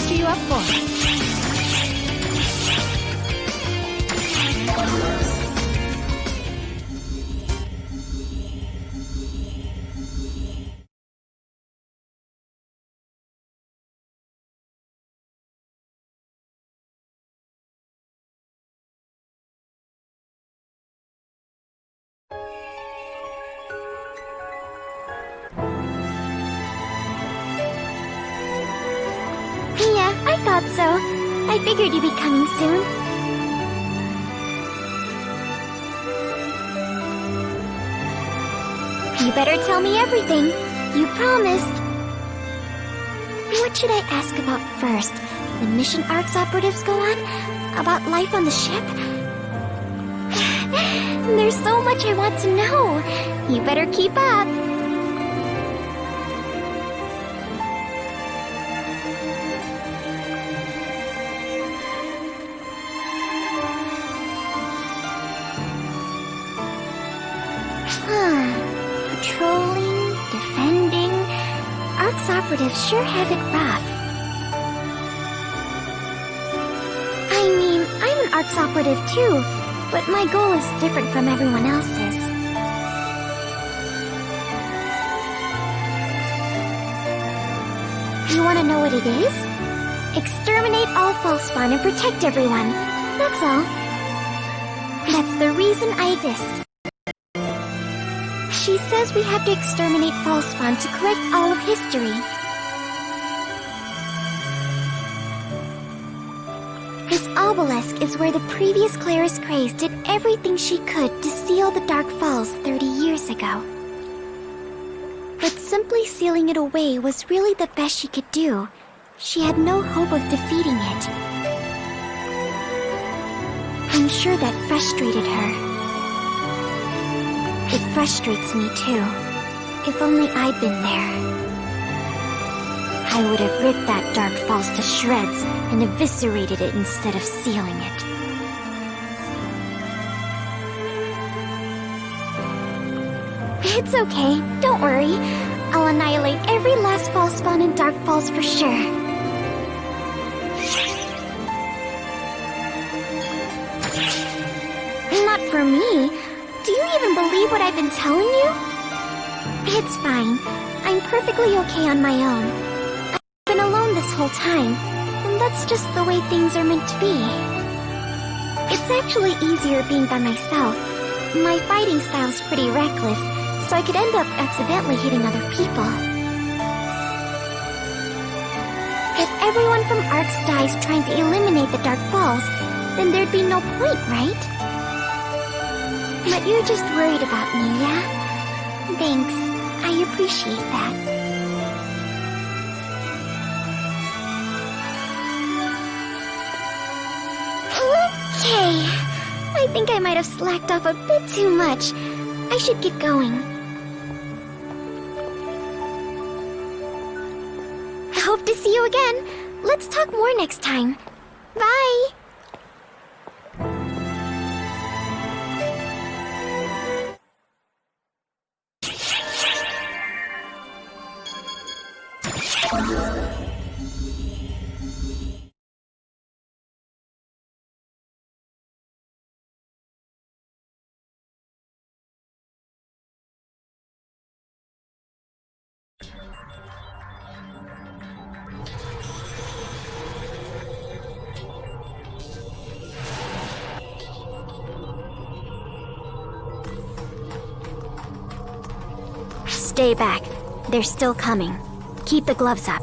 quest are you up for? Yeah, I thought so. I figured you'd be coming soon. You better tell me everything. You promised. What should I ask about first? The mission arcs operatives go on? About life on the ship? There's so much I want to know. You better keep up. Patrolling, defending. Arcs operatives sure have it rough. I mean, I'm an Arcs operative too, but my goal is different from everyone else's. You want to know what it is? Exterminate all false spawn and protect everyone. That's all. That's the reason I exist. She says we have to exterminate false spawn to correct all of history. This obelisk is where the previous Claris Craze did everything she could to seal the Dark Falls 30 years ago. But simply sealing it away was really the best she could do. She had no hope of defeating it. I'm sure that frustrated her. It frustrates me too. If only I'd been there. I would have ripped that Dark Falls to shreds and eviscerated it instead of sealing it. It's okay, don't worry. I'll annihilate every last false spawn in Dark Falls for sure. Not for me. Do you even believe what I've been telling you? It's fine. I'm perfectly okay on my own. I've been alone this whole time, and that's just the way things are meant to be. It's actually easier being by myself. My fighting style's pretty reckless, so I could end up accidentally hitting other people. If everyone from Arcs dies trying to eliminate the Dark Falls, then there'd be no point, right? But you're just worried about me, yeah? Thanks. I appreciate that. Okay. I think I might have slacked off a bit too much. I should get going. I hope to see you again. Let's talk more next time. Bye! Stay back. They're still coming. Keep the gloves up.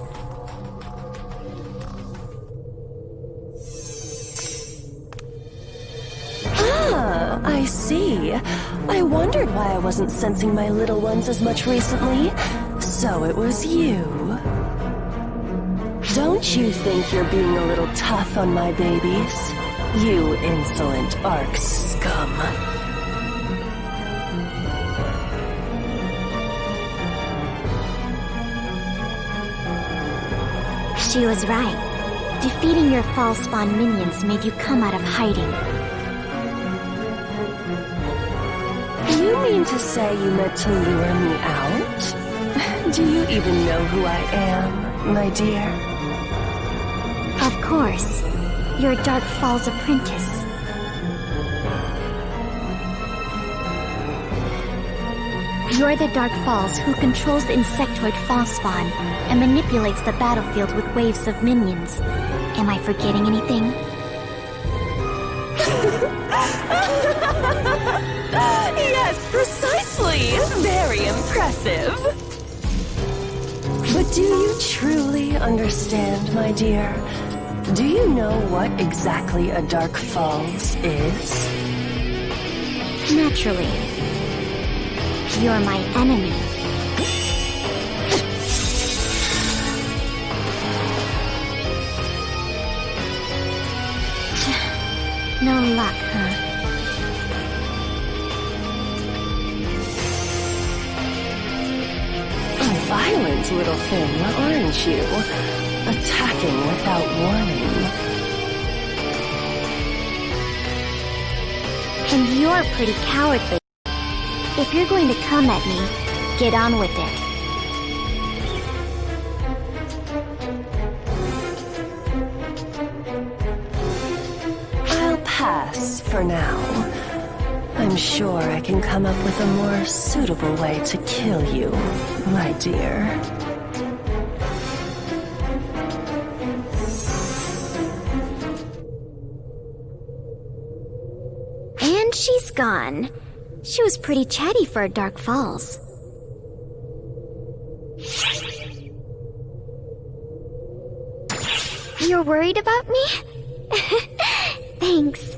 Ah, I see. I wondered why I wasn't sensing my little ones as much recently. So it was you. Don't you think you're being a little tough on my babies? You insolent Arc scum. She was right. Defeating your false spawn minions made you come out of hiding. You mean to say you meant to lure me out? Do you even know who I am, my dear? course. You're Dark Falls apprentice. You're the Dark Falls who controls the insectoid fall spawn and manipulates the battlefield with waves of minions. Am I forgetting anything? Yes, precisely! Very impressive! But do you truly understand, my dear? Do you know what exactly a Dark Falls is? Naturally. You're my enemy. No luck, huh? A violent little thing, aren't you? Attacking without warning. And you're pretty cowardly. If you're going to come at me, get on with it. I'll pass for now. I'm sure I can come up with a more suitable way to kill you, my dear. And she's gone. She was pretty chatty for a Dark Falls. You're worried about me? Thanks.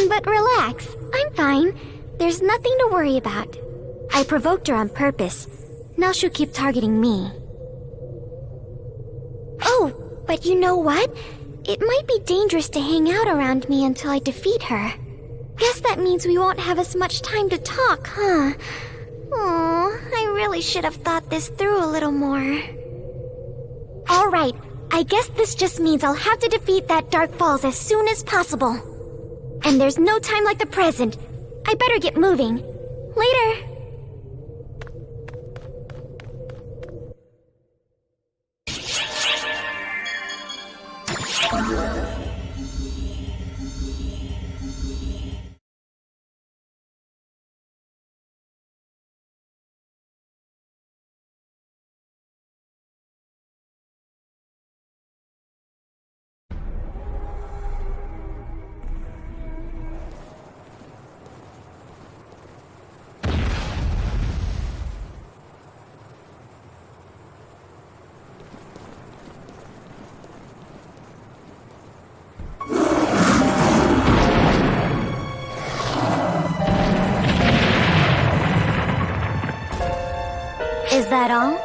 But relax, I'm fine. There's nothing to worry about. I provoked her on purpose. Now she'll keep targeting me. Oh, but you know what? It might be dangerous to hang out around me until I defeat her. Guess that means we won't have as much time to talk, huh? Aw, I really should have thought this through a little more. Alright, I guess this just means I'll have to defeat that Dark Falls as soon as possible. And there's no time like the present. I better get moving. Later. Is that all?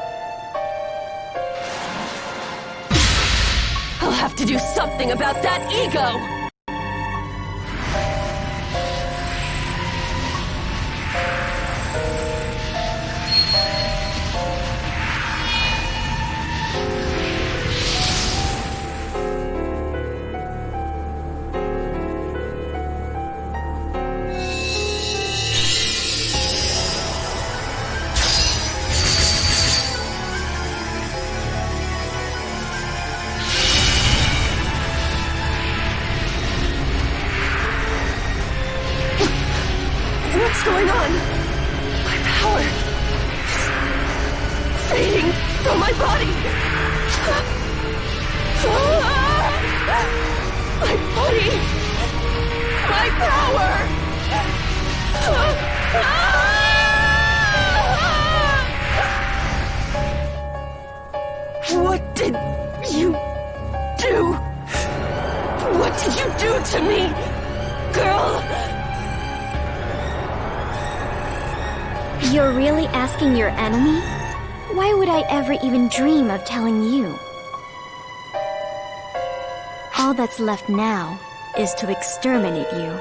I'll have to do something about that ego! What's going on? My power is fading from my body. My body. My power. What did you do? What did you do to me, girl? You're really asking your enemy? Why would I ever even dream of telling you? All that's left now is to exterminate you.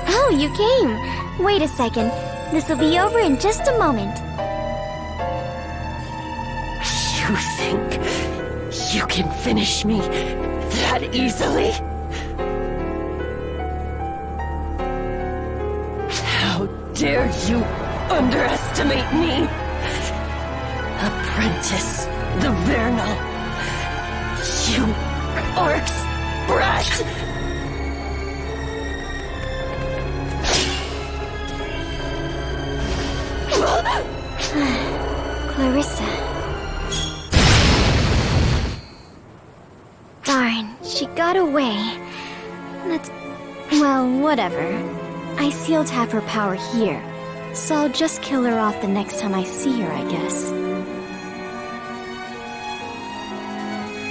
Oh, you came! Wait a second. This'll be over in just a moment. You think you can finish me that easily? How dare you underestimate me? Apprentice, the Vernal. You orc's brat! Clarissa. Darn, she got away. That's... well, whatever. I sealed half her power here, so I'll just kill her off the next time I see her, I guess.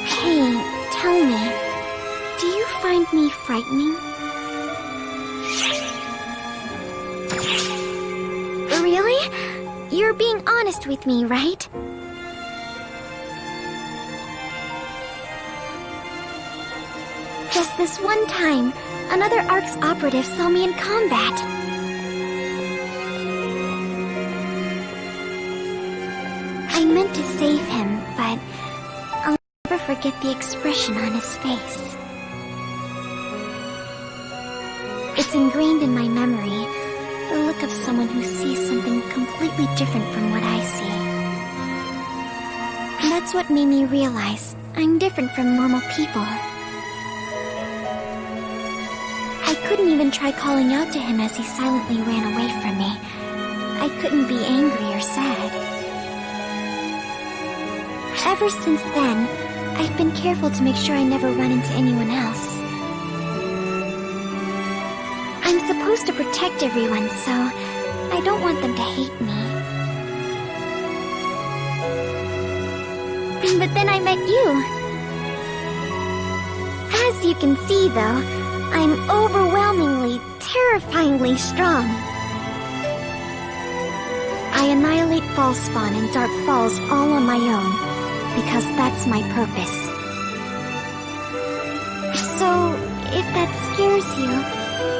Hey, tell me, do you find me frightening? Really? You're being honest with me, right? Just this one time, another ARC's operative saw me in combat. I meant to save him, but I'll never forget the expression on his face. It's ingrained in my memory, the look of someone who sees something completely different from what I see. And that's what made me realize I'm different from normal people. I couldn't even try calling out to him as he silently ran away from me. I couldn't be angry or sad. Ever since then, I've been careful to make sure I never run into anyone else. I'm supposed to protect everyone, so I don't want them to hate me. But then I met you. As you can see, though, I'm overwhelmingly, terrifyingly strong. I annihilate Falspawn and Dark Falls all on my own, because that's my purpose. So, if that scares you,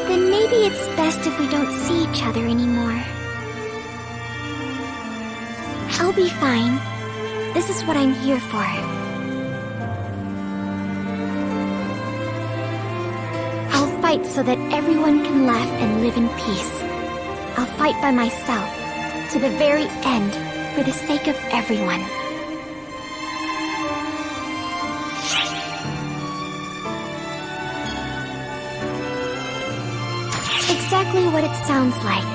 then maybe it's best if we don't see each other anymore. I'll be fine. This is what I'm here for. I'll fight so that everyone can laugh and live in peace. I'll fight by myself, to the very end, for the sake of everyone. Exactly what it sounds like.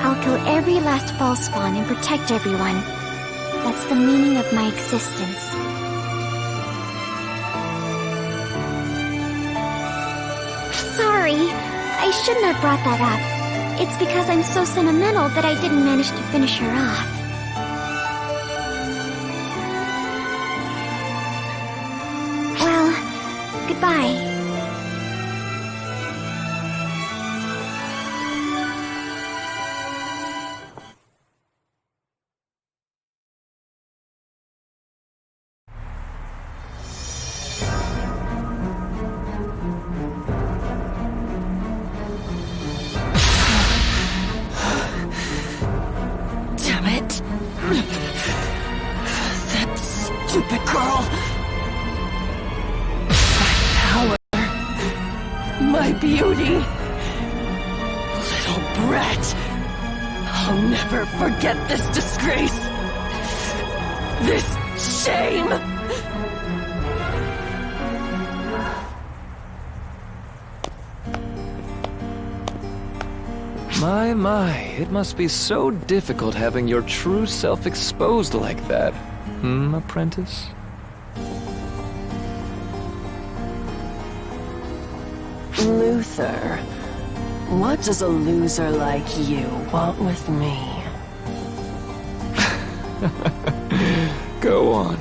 I'll kill every last Falspawn and protect everyone. That's the meaning of my existence. Sorry, I shouldn't have brought that up. It's because I'm so sentimental that I didn't manage to finish her off. Well, goodbye. Stupid girl! My power, my beauty, little brat. I'll never forget this disgrace, this shame. My, it must be so difficult having your true self exposed like that. Apprentice? Luther, what does a loser like you want with me? Go on.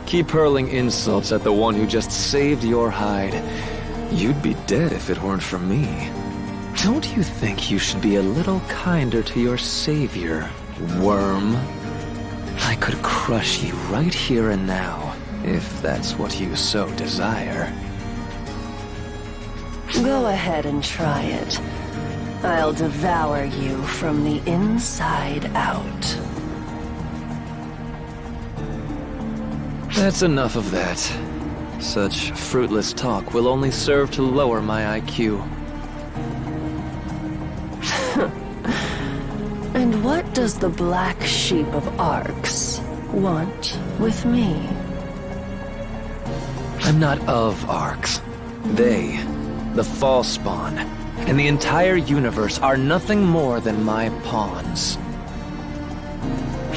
Keep hurling insults at the one who just saved your hide. You'd be dead if it weren't for me. Don't you think you should be a little kinder to your savior, worm? I could crush you right here and now, if that's what you so desire. Go ahead and try it. I'll devour you from the inside out. That's enough of that. Such fruitless talk will only serve to lower my IQ. And what does the black sheep of Arx want with me? I'm not of Arx. They, the Falspawn, and the entire universe are nothing more than my pawns.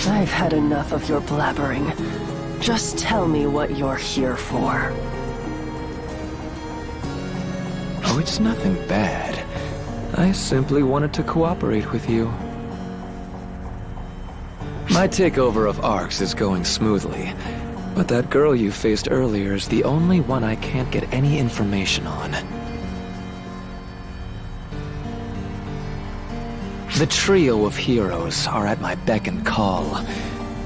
I've had enough of your blabbering. Just tell me what you're here for. Oh, it's nothing bad. I simply wanted to cooperate with you. My takeover of Arx is going smoothly, but that girl you faced earlier is the only one I can't get any information on. The trio of heroes are at my beck and call,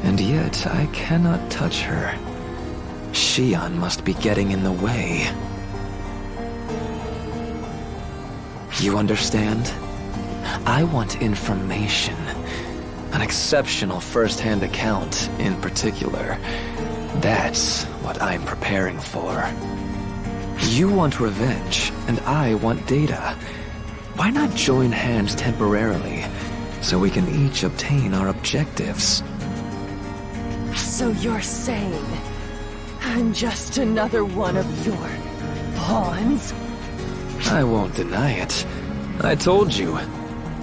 and yet I cannot touch her. Xion must be getting in the way. You understand? I want information. An exceptional first-hand account, in particular. That's what I'm preparing for. You want revenge, and I want data. Why not join hands temporarily, so we can each obtain our objectives? So you're saying I'm just another one of your pawns? I won't deny it. I told you,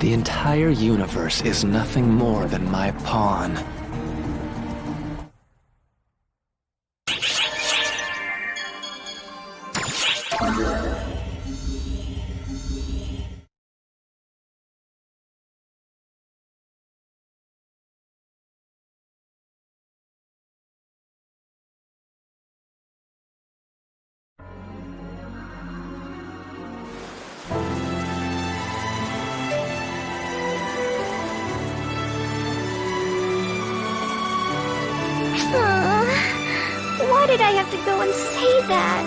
the entire universe is nothing more than my pawn. Why did I have to go and say that?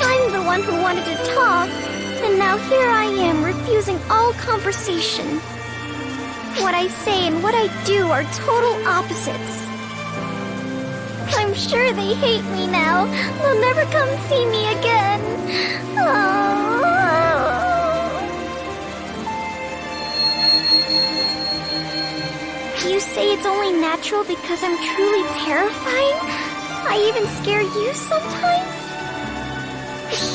I'm the one who wanted to talk, and now here I am refusing all conversation. What I say and what I do are total opposites. I'm sure they hate me now. They'll never come see me again. Oh. You say it's only natural because I'm truly terrifying? I even scare you sometimes?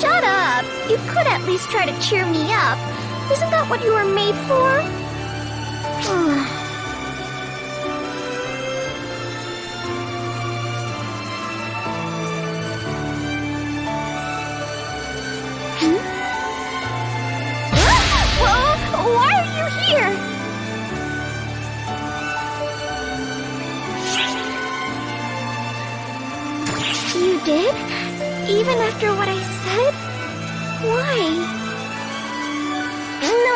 Shut up! You could at least try to cheer me up. Isn't that what you were made for? Well, why are you here? You did? Even after what I said? Why?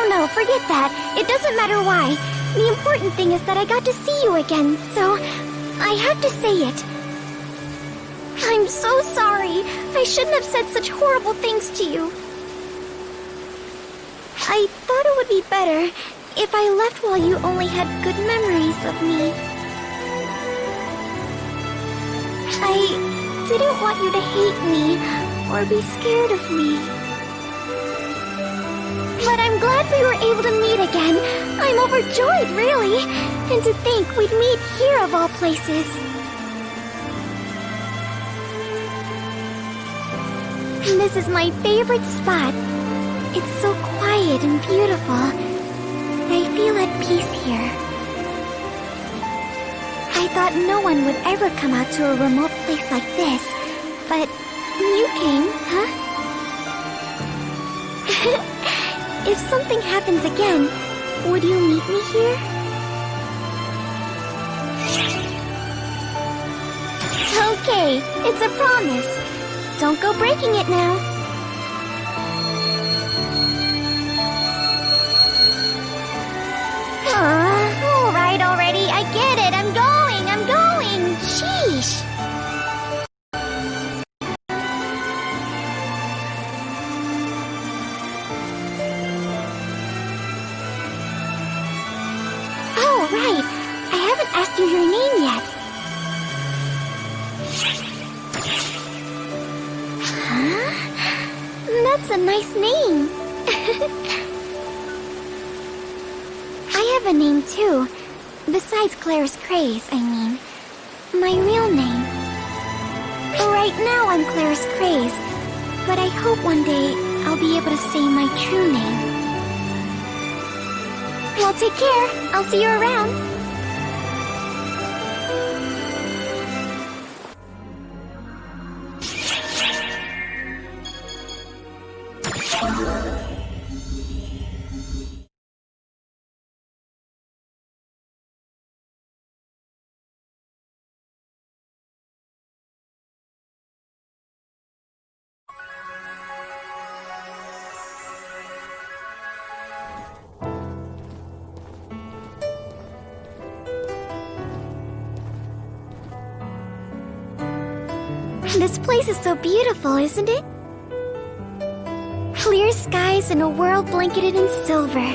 No, forget that. It doesn't matter why. The important thing is that I got to see you again, so I have to say it. I'm so sorry. I shouldn't have said such horrible things to you. I thought it would be better if I left while you only had good memories of me. I didn't want you to hate me or be scared of me. But I'm glad we were able to meet again. I'm overjoyed, really. And to think we'd meet here of all places. This is my favorite spot. It's so quiet and beautiful. I feel at peace here. I thought no one would ever come out to a remote place like this, but you came, huh? If something happens again, would you meet me here? Okay, it's a promise. Don't go breaking it now. All right already, I get it. I'm going. Sheesh. Oh, right. I haven't asked you your name yet. Huh? That's a nice name. I have have a name too. Besides Claire's Craze, I mean. My real name. Right now I'm Claire's Craze, but I hope one day I'll be able to say my true name. Well, take care. I'll see you around. This place is so beautiful, isn't it? Clear skies and a world blanketed in silver.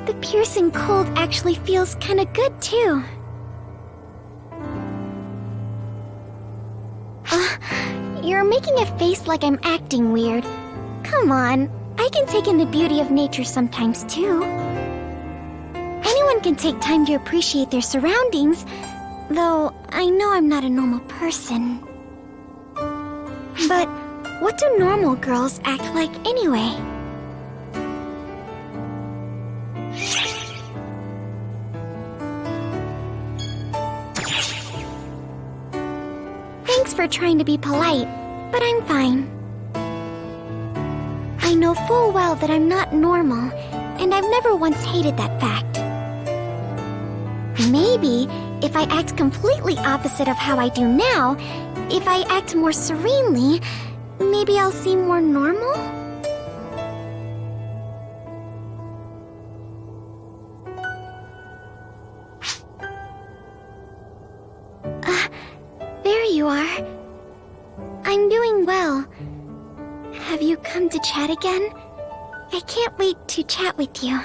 The piercing cold actually feels kinda good, too. You're making a face like I'm acting weird. Come on, I can take in the beauty of nature sometimes, too. Anyone can take time to appreciate their surroundings, though I know I'm not a normal person. But what do normal girls act like anyway? Thanks for trying to be polite, but I'm fine. I know full well that I'm not normal, and I've never once hated that fact. Maybe if I act completely opposite of how I do now, if I act more serenely, maybe I'll seem more normal? There you are. I'm doing well. Have you come to chat again? I can't wait to chat with you.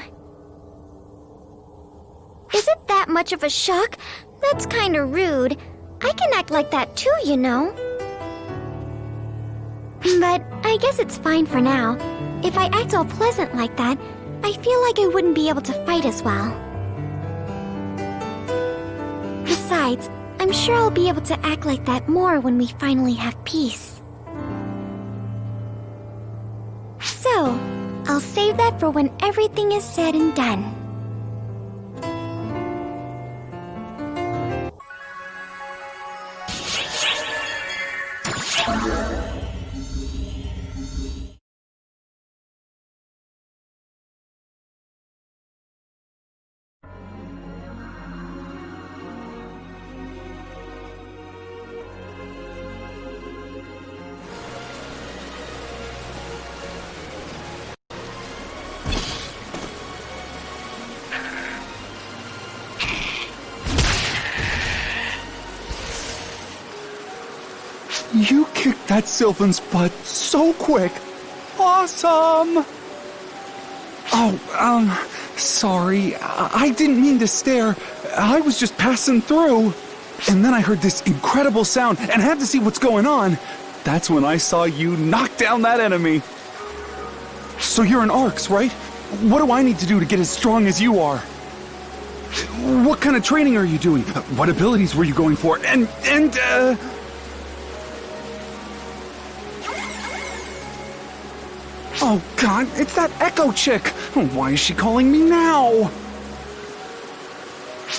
Is it that much of a shock? That's kinda rude. I can act like that too, you know. But I guess it's fine for now. If I act all pleasant like that, I feel like I wouldn't be able to fight as well. Besides, I'm sure I'll be able to act like that more when we finally have peace. So, I'll save that for when everything is said and done. You kicked that Sylvan's butt so quick. Awesome! Oh, sorry. I didn't mean to stare. I was just passing through. And then I heard this incredible sound and had to see what's going on. That's when I saw you knock down that enemy. So you're an Arcs, right? What do I need to do to get as strong as you are? What kind of training are you doing? What abilities were you going for? Oh god, it's that Echo chick! Why is she calling me now?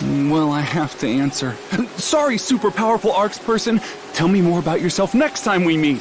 Well, I have to answer. Sorry, super powerful Arcs person. Tell me more about yourself next time we meet.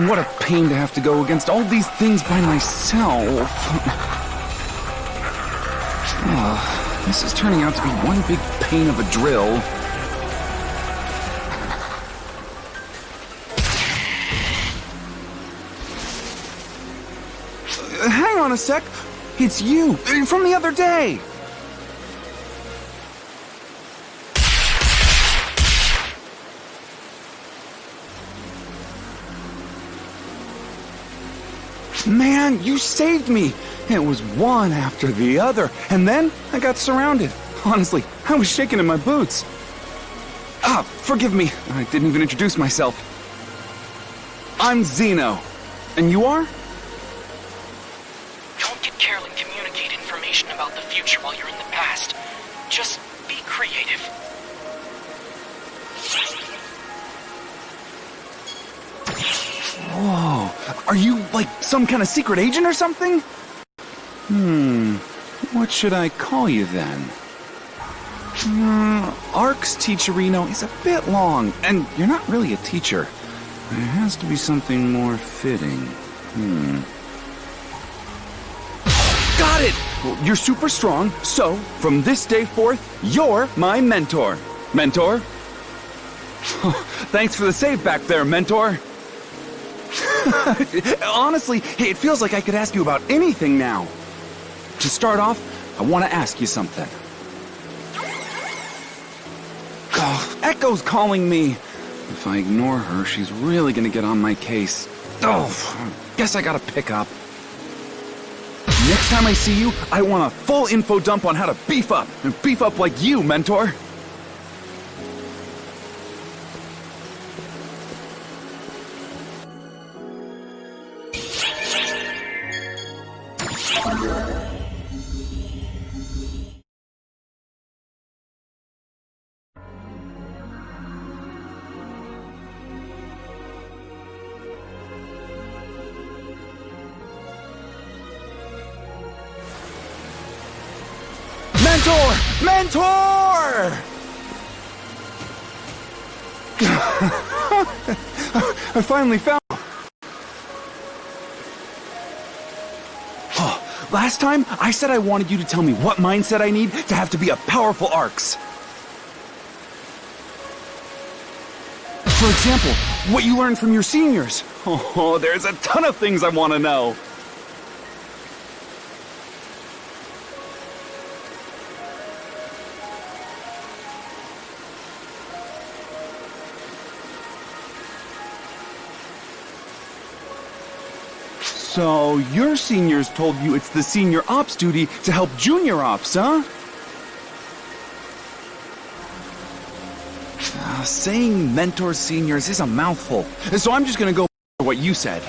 What a pain to have to go against all these things by myself. This is turning out to be one big pain of a drill. Hang on a sec. It's you, from the other day. Man, you saved me! It was one after the other, and then I got surrounded. Honestly, I was shaking in my boots. Ah, forgive me. I didn't even introduce myself. I'm Zeno. And you are? Don't get careless and communicate information about the future while you're in the past. Just be creative. Whoa. Are you, like, some kind of secret agent or something? What should I call you then? Arcs Teacherino is a bit long, and you're not really a teacher. There has to be something more fitting. Got it! Well, you're super strong, so from this day forth, you're my mentor. Mentor? Thanks for the save back there, mentor. Honestly, it feels like I could ask you about anything now. To start off, I want to ask you something. Oh, Echo's calling me. If I ignore her, she's really gonna get on my case. Oh, guess I gotta pick up. Next time I see you, I want a full info dump on how to beef up. And beef up like you, mentor. Mentor! Mentor! I finally found... Oh, last time, I said I wanted you to tell me what mindset I need to have to be a powerful Arcs. For example, what you learned from your seniors. Oh, there's a ton of things I want to know. So, your seniors told you it's the senior ops duty to help junior ops, huh? Saying mentor seniors is a mouthful, so I'm just gonna go for what you said.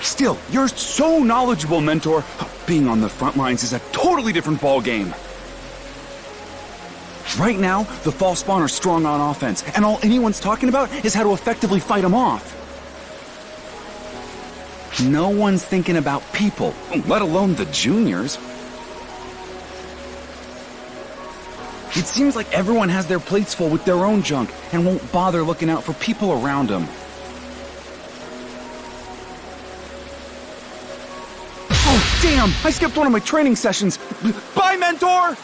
Still, you're so knowledgeable, mentor. Being on the front lines is a totally different ballgame. Right now, the false spawn are strong on offense, and all anyone's talking about is how to effectively fight them off. No one's thinking about people, let alone the juniors. It seems like everyone has their plates full with their own junk and won't bother looking out for people around them. Oh, damn! I skipped one of my training sessions. Bye, mentor!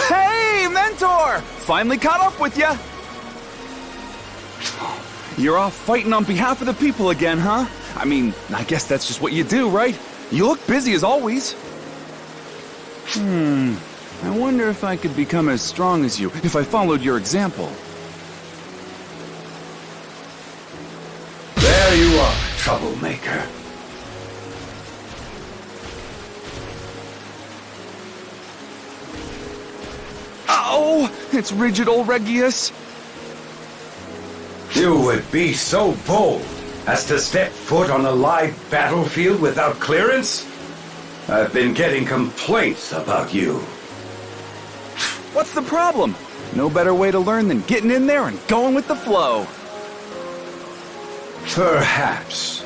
Hey, mentor! Finally caught up with ya! You're off fighting on behalf of the people again, huh? I mean, I guess that's just what you do, right? You look busy as always. I wonder if I could become as strong as you if I followed your example. There you are, troublemaker. Oh, it's rigid old Regius. You would be so bold as to step foot on a live battlefield without clearance? I've been getting complaints about you. What's the problem? No better way to learn than getting in there and going with the flow. Perhaps.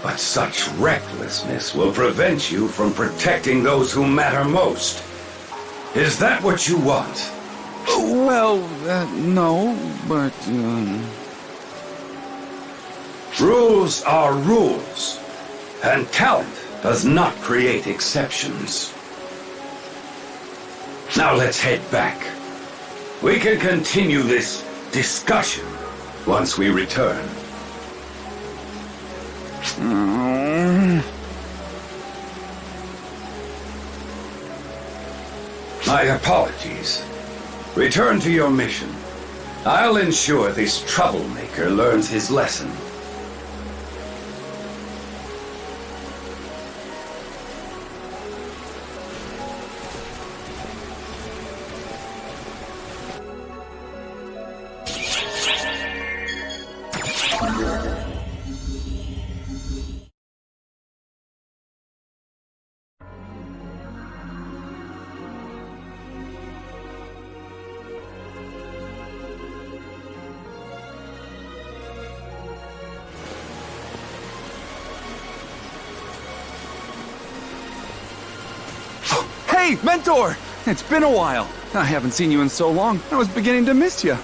But such recklessness will prevent you from protecting those who matter most. Is that what you want? Well, no, but, Rules are rules, and talent does not create exceptions. Now let's head back. We can continue this discussion once we return. My apologies. Return to your mission. I'll ensure this troublemaker learns his lesson. Hey, Mentor! It's been a while. I haven't seen you in so long, I was beginning to miss you.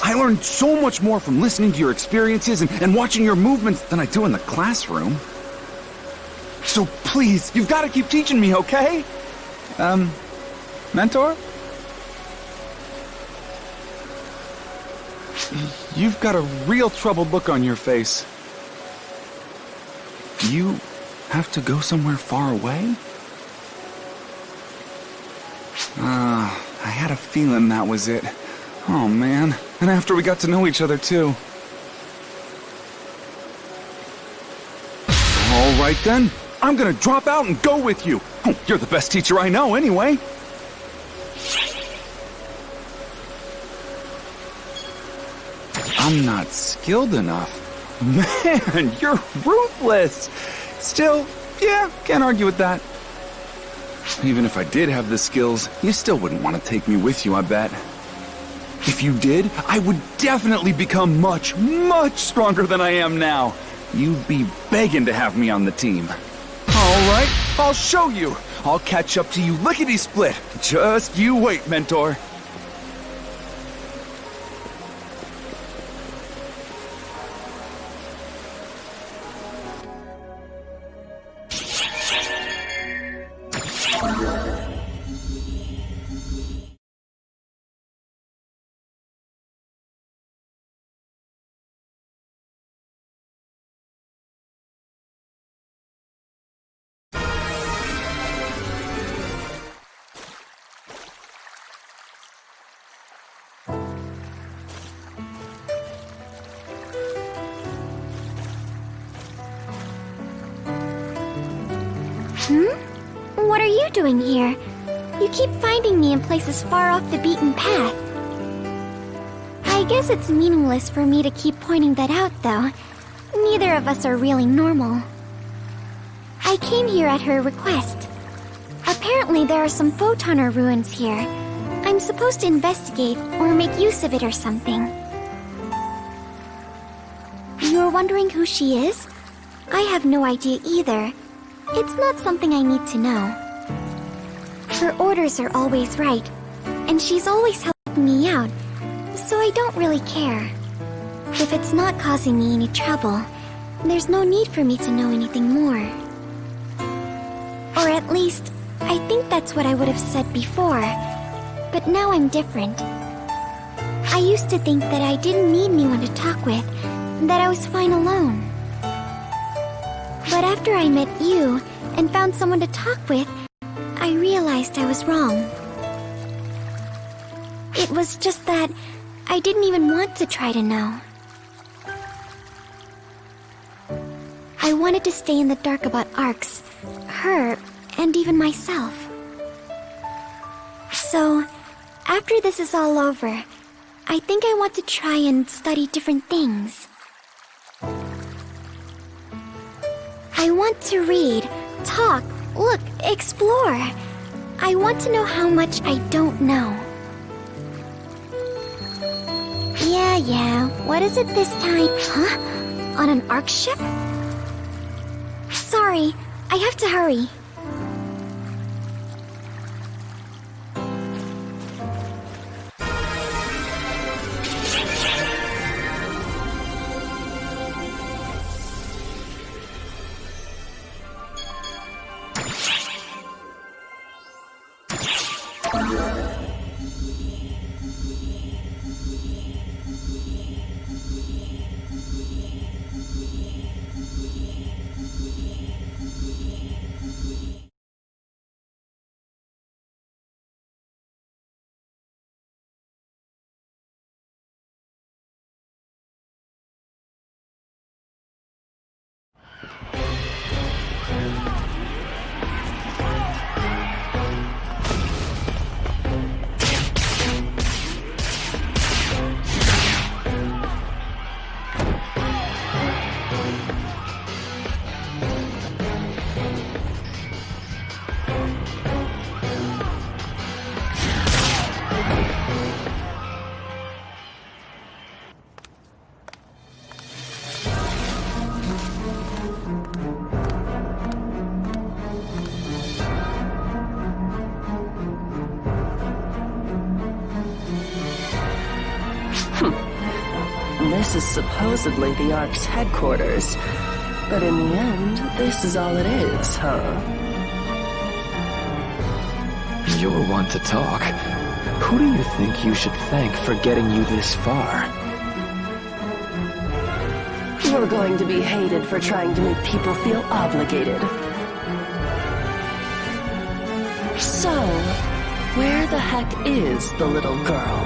I learned so much more from listening to your experiences and watching your movements than I do in the classroom. So please, you've got to keep teaching me, okay? Mentor? You've got a real troubled look on your face. You have to go somewhere far away? I had a feeling that was it. Oh, man. And after we got to know each other, too. All right, then. I'm gonna drop out and go with you. Oh, you're the best teacher I know, anyway. I'm not skilled enough. Man, you're ruthless. Still, yeah, can't argue with that. Even if I did have the skills, you still wouldn't want to take me with you, I bet. If you did, I would definitely become much, much stronger than I am now. You'd be begging to have me on the team. All right, I'll show you. I'll catch up to you lickety-split. Just you wait, Mentor. What are you doing here? You keep finding me in places far off the beaten path. I guess it's meaningless for me to keep pointing that out, though. Neither of us are really normal. I came here at her request. Apparently there are some Photoner ruins here. I'm supposed to investigate or make use of it or something. You're wondering who she is? I have no idea either. It's not something I need to know. Her orders are always right, and she's always helping me out, so I don't really care. If it's not causing me any trouble, there's no need for me to know anything more. Or at least, I think that's what I would have said before, but now I'm different. I used to think that I didn't need anyone to talk with, that I was fine alone. But after I met you and found someone to talk with, I realized I was wrong. It was just that I didn't even want to try to know. I wanted to stay in the dark about Arx, her, and even myself. So, after this is all over, I think I want to try and study different things. I want to read, talk, look, explore. I want to know how much I don't know. Yeah, what is it this time? Huh? On an Arx ship? Sorry, I have to hurry. This is supposedly the Ark's headquarters. But in the end, this is all it is, huh? You're one to talk. Who do you think you should thank for getting you this far? You're going to be hated for trying to make people feel obligated. So, where the heck is the little girl?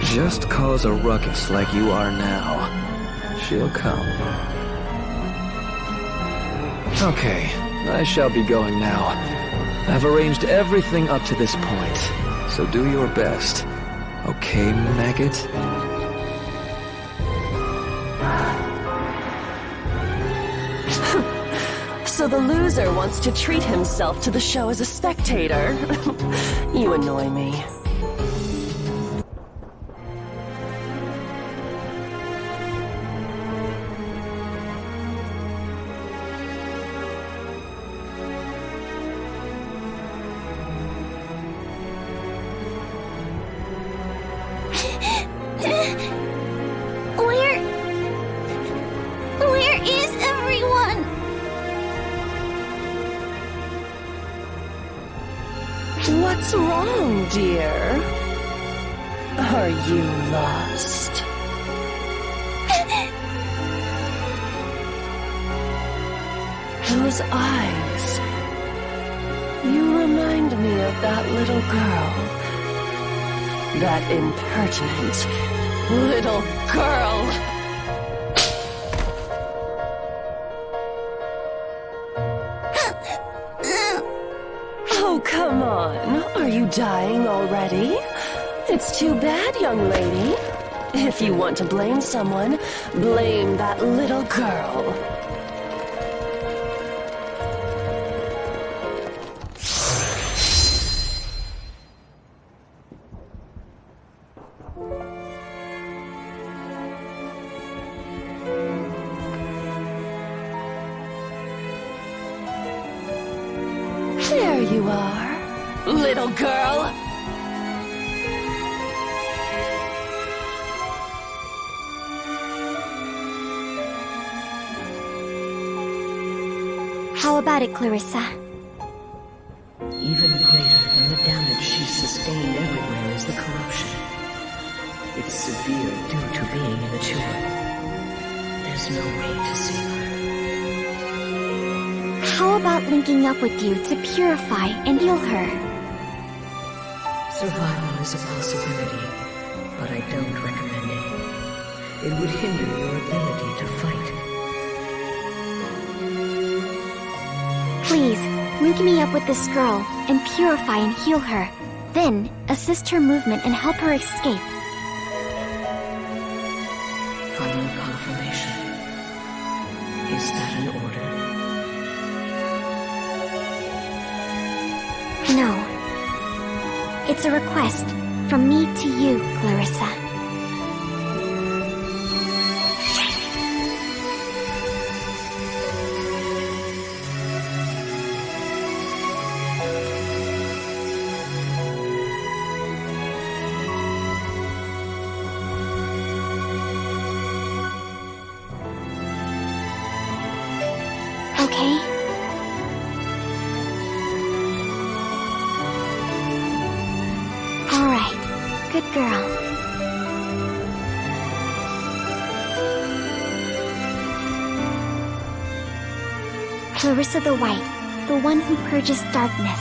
Just cause a ruckus like you are now. She'll come. Okay, I shall be going now. I've arranged everything up to this point, so do your best. Okay, maggot? So the loser wants to treat himself to the show as a spectator. You annoy me. Where is everyone? What's wrong, dear? Are you lost? Those eyes. You remind me of that little girl. That impertinent little girl. Oh, come on. Are you dying already? It's too bad, young lady. If you want to blame someone, blame that little girl. There you are, little girl. How about it, Clarissa? Even greater than the damage she's sustained everywhere is the corruption. It's severe due to being immature. There's no way to save her. How about linking up with you to purify and heal her? Survival is a possibility, but I don't recommend it. It would hinder your ability to fight. Please, link me up with this girl and purify and heal her. Then, assist her movement and help her escape. Final confirmation. Is that an order? No. It's a request from me to you, Clarissa. Okay? Good girl. Clarissa the White, the one who purges darkness.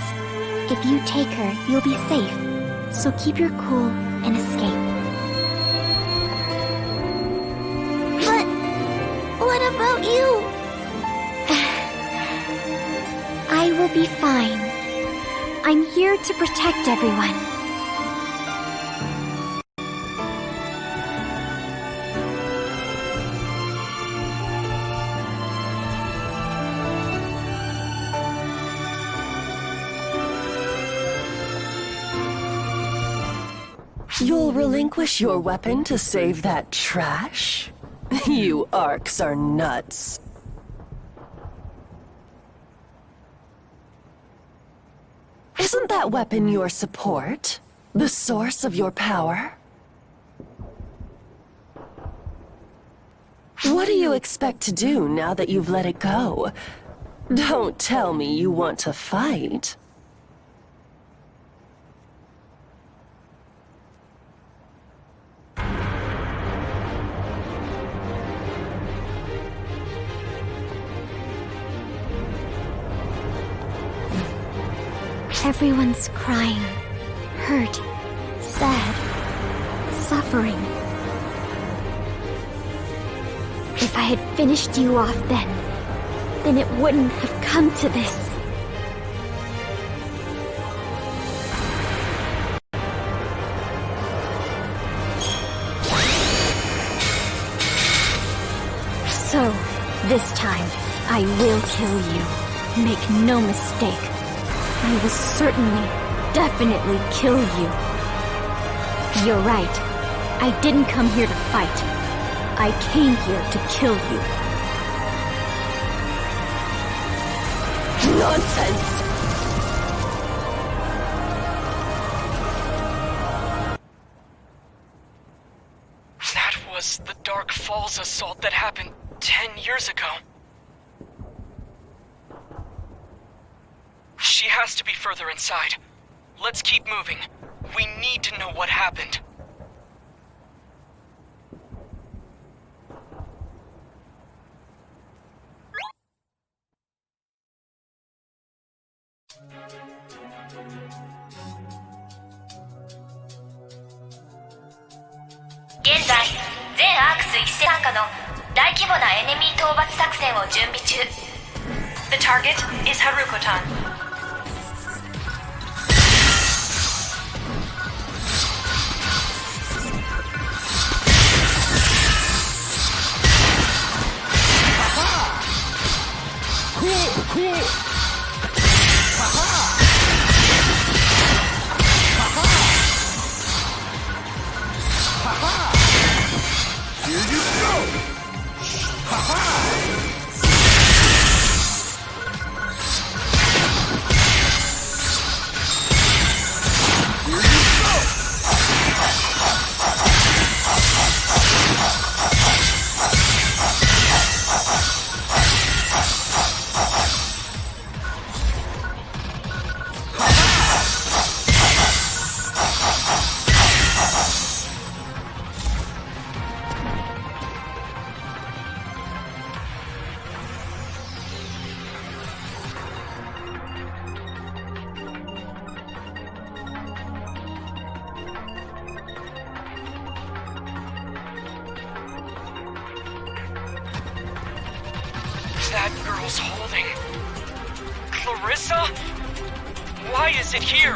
If you take her, you'll be safe. So keep your cool and escape. But what about you? I will be fine. I'm here to protect everyone. You'll relinquish your weapon to save that trash? You Arcs are nuts. Isn't that weapon your support? The source of your power? What do you expect to do now that you've let it go? Don't tell me you want to fight. Everyone's crying, hurt, sad, suffering. If I had finished you off then it wouldn't have come to this. So, this time, I will kill you. Make no mistake. I will certainly, definitely kill you. You're right. I didn't come here to fight. I came here to kill you. Nonsense! That was the Dark Falls assault that happened 10 years ago. She has to be further inside. Let's keep moving. We need to know what happened. The target is Haruko-tan. That girl's holding... Clarissa? Why is it here?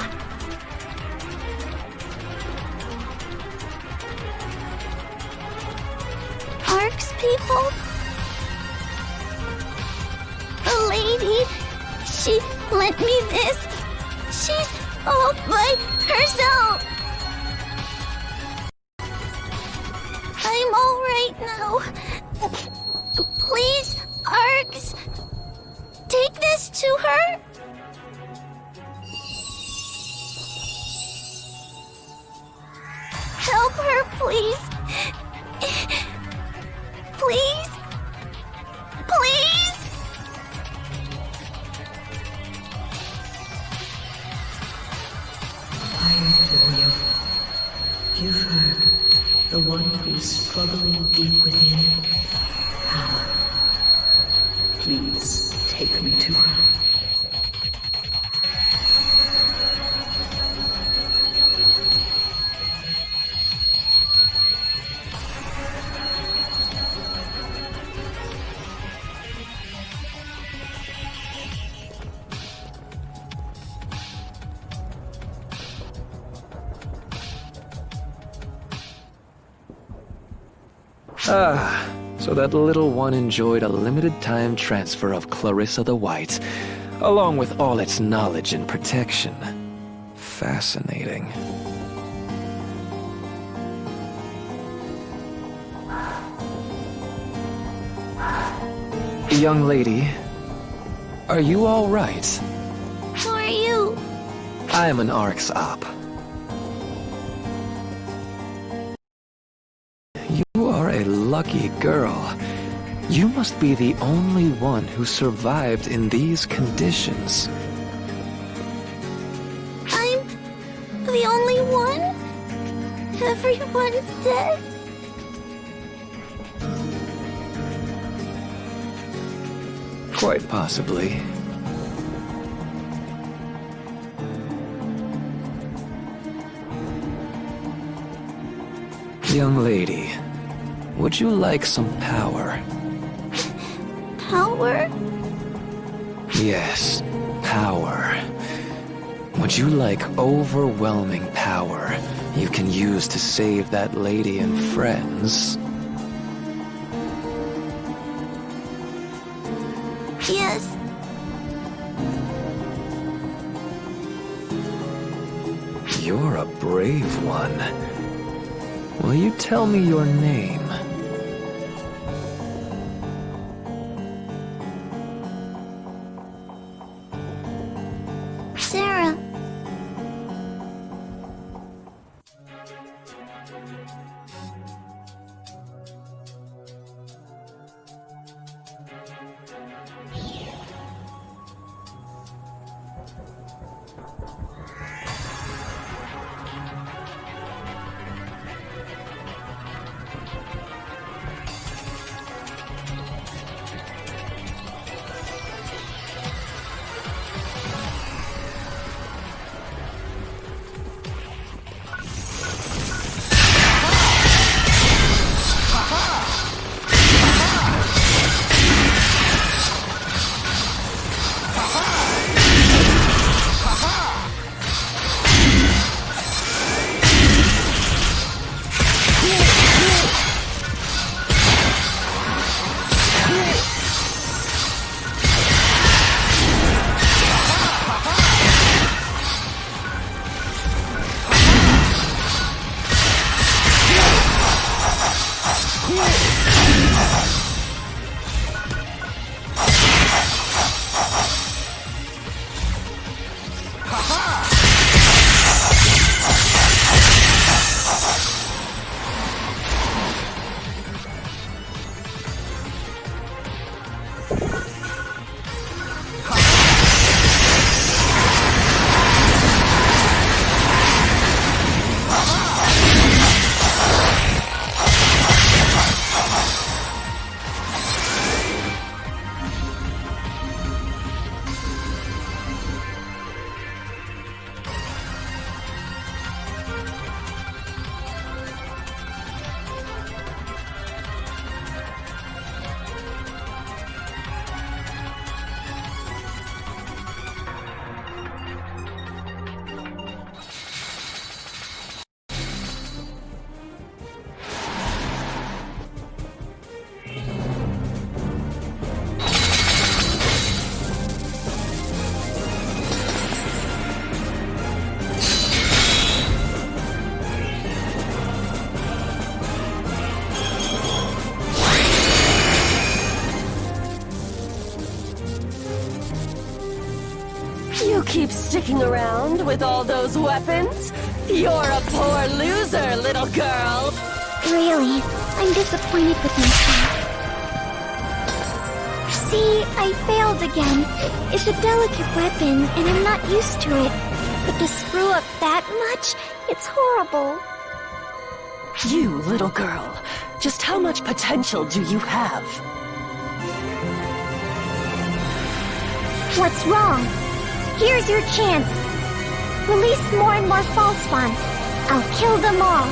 Arcs people? The lady, she lent me this. She's all by herself. I'm all right now. Please, Arcs, take this to her. Help her, please. Please? Please? I implore you. So that little one enjoyed a limited time transfer of Clarissa the White, along with all its knowledge and protection. Fascinating. Young lady, are you all right? Who are you? I am an ARC's op. You are a lucky girl. You must be the only one who survived in these conditions. I'm the only one? Everyone's dead? Quite possibly. Young lady, would you like some power? Power? Yes, power. Would you like overwhelming power you can use to save that lady and friends? Yes. You're a brave one. Will you tell me your name? Sarah. You keep sticking around with all those weapons? You're a poor loser, little girl. Really, I'm disappointed with myself. See, I failed again. It's a delicate weapon, and I'm not used to it. But to screw up that much, it's horrible. You, little girl, just how much potential do you have? What's wrong? Here's your chance. Release more and more false spawns. I'll kill them all.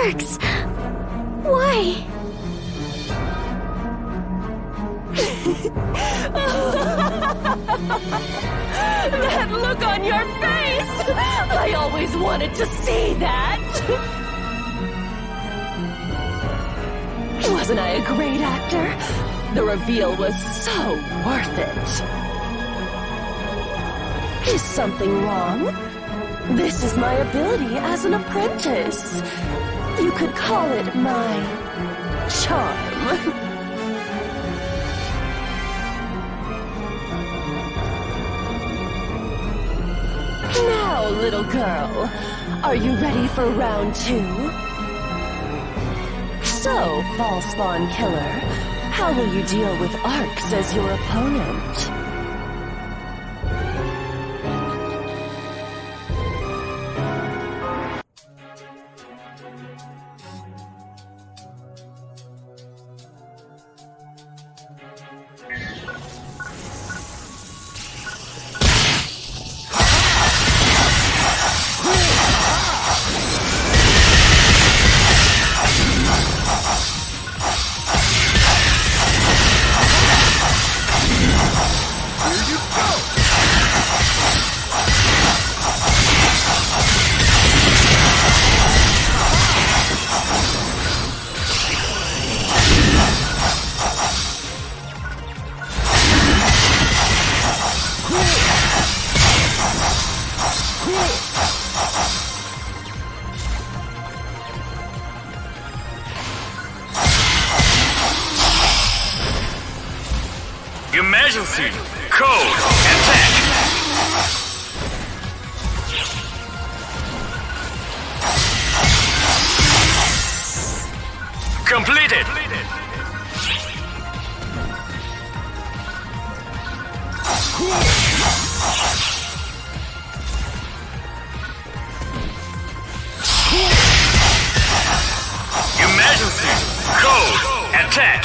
Arcs! Why? That look on your face! I always wanted to see that! Wasn't I a great actor? The reveal was so worth it. Is something wrong? This is my ability as an apprentice. You could call it my charm. Now, little girl, are you ready for round 2? So, Fall Spawn Killer, how will you deal with Arcs as your opponent? Emergency! Code! Attack! Completed! Emergency! Code! Attack!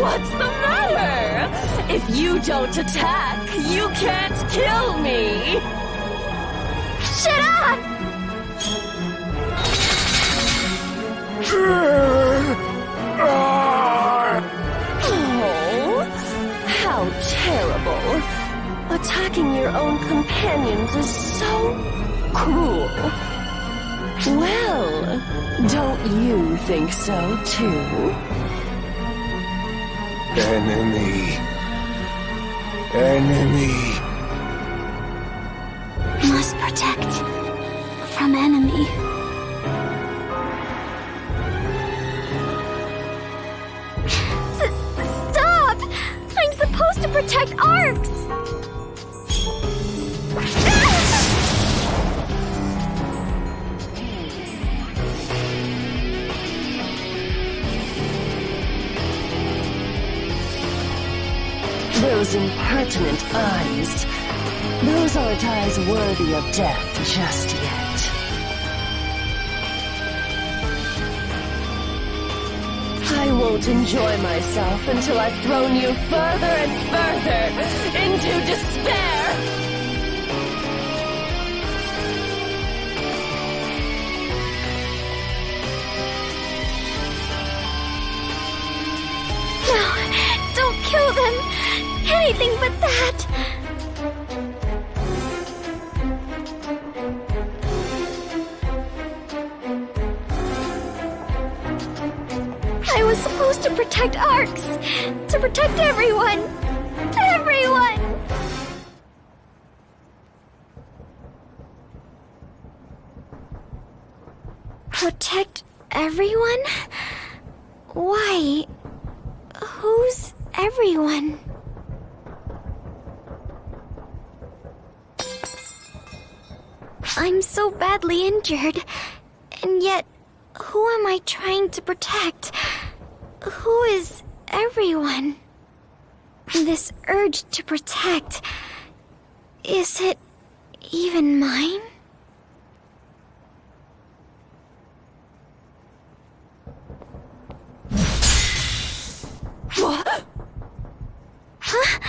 What's the matter? If you don't attack, you can't kill me! Shut up! Oh, how terrible. Attacking your own companions is so cruel. Well, don't you think so too? Enemy. Enemy. Must protect from enemy. Stop! I'm supposed to protect Arcs! Those impertinent eyes. Those aren't eyes worthy of death just yet. I won't enjoy myself until I've thrown you further and further into despair! No, don't kill them! Anything but that! I was supposed to protect Arcs! To protect everyone! Everyone! Protect everyone? Why? Who's everyone? I'm so badly injured, and yet, who am I trying to protect? Who is everyone? This urge to protect, is it even mine? What? Huh?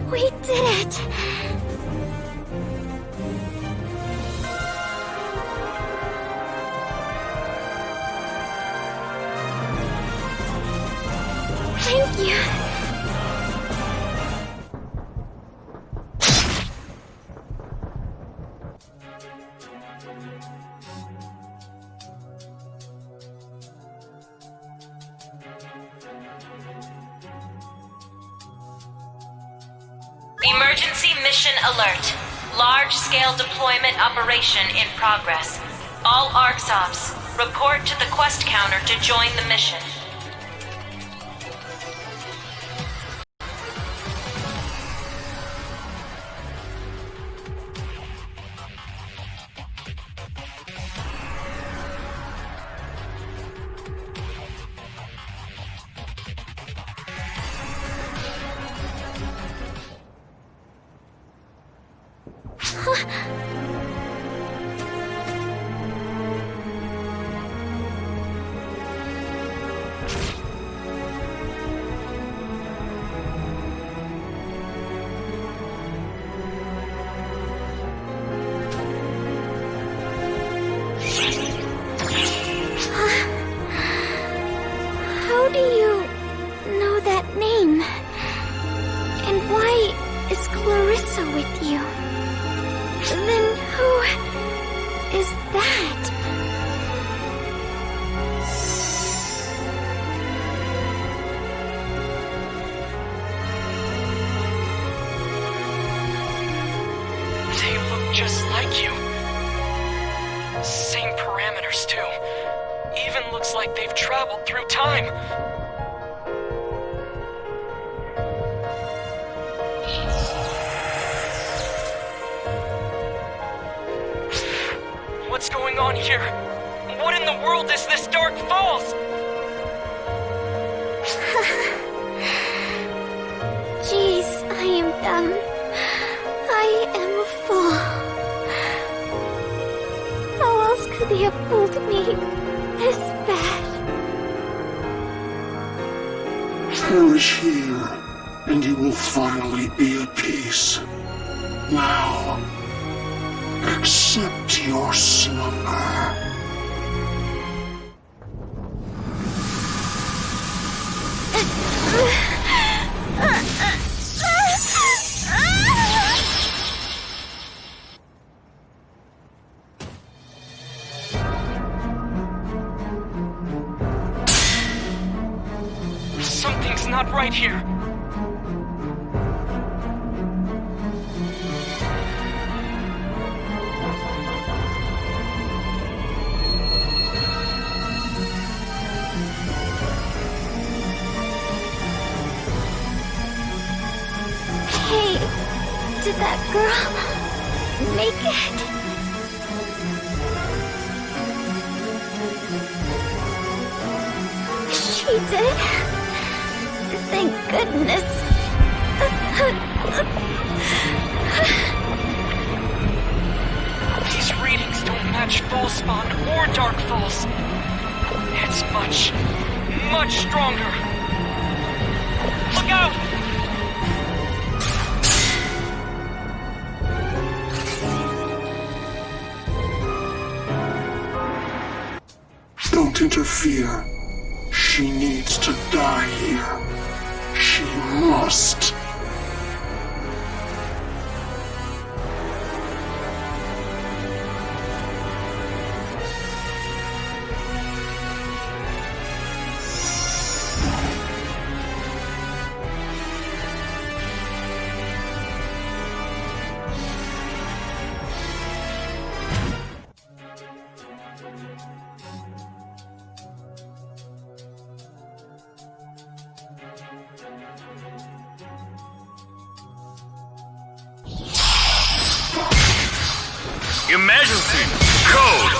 We did it! Thank you. Emergency mission alert. Large-scale deployment operation in progress. All ARCS ops, report to the quest counter to join the mission. How do you know that name? And why is Clarissa with you? Then who is that? They look just like you. Same parameters, too. Even looks like they've traveled through time. What's going on here? What in the world is this Dark Falls? Jeez, I am dumb. I am a fool. How else could they have fooled me this bad? Perish here, and you will finally be at peace. Now, accept your slumber. Something's not right here. Hey, did that girl make it? She did? Thank goodness. These readings don't match Spawn or Dark Falls. It's much stronger. Look out! Don't interfere. She needs to die here. She must. Emergency code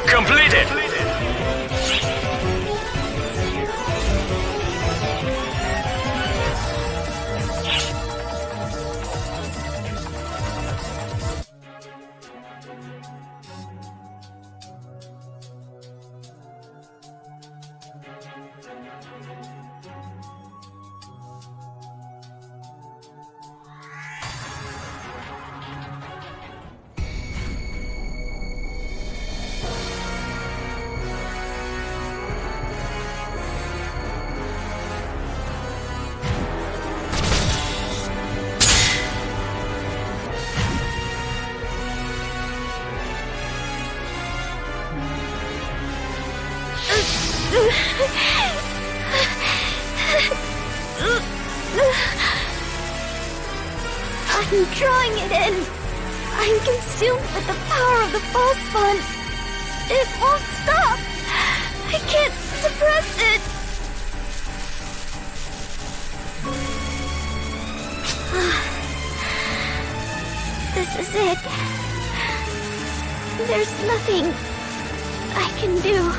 completed. I'm drawing it in. I'm consumed with the power of the false spawn. It won't stop. I can't suppress it. This is it. There's nothing I can do.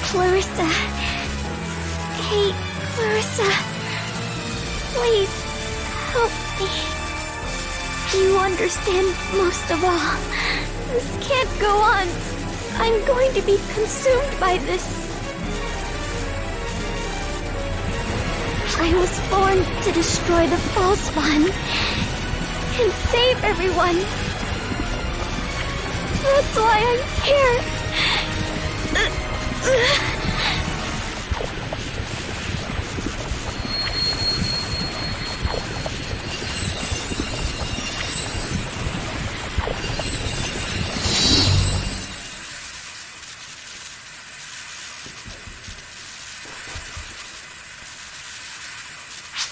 Clarissa. Hey, Clarissa. Please, help me. You understand most of all. This can't go on. I'm going to be consumed by this. I was born to destroy the false spawn and save everyone. That's why I'm here.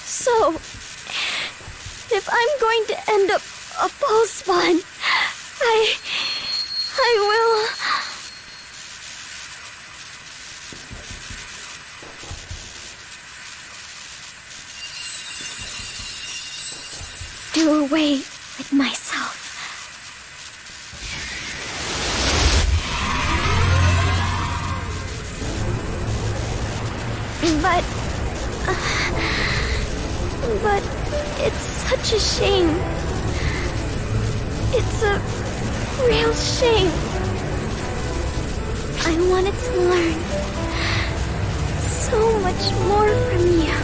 So, if I'm going to end up a false spawn, I will... do away with myself. But it's such a shame. It's a real shame. I wanted to learn so much more from you.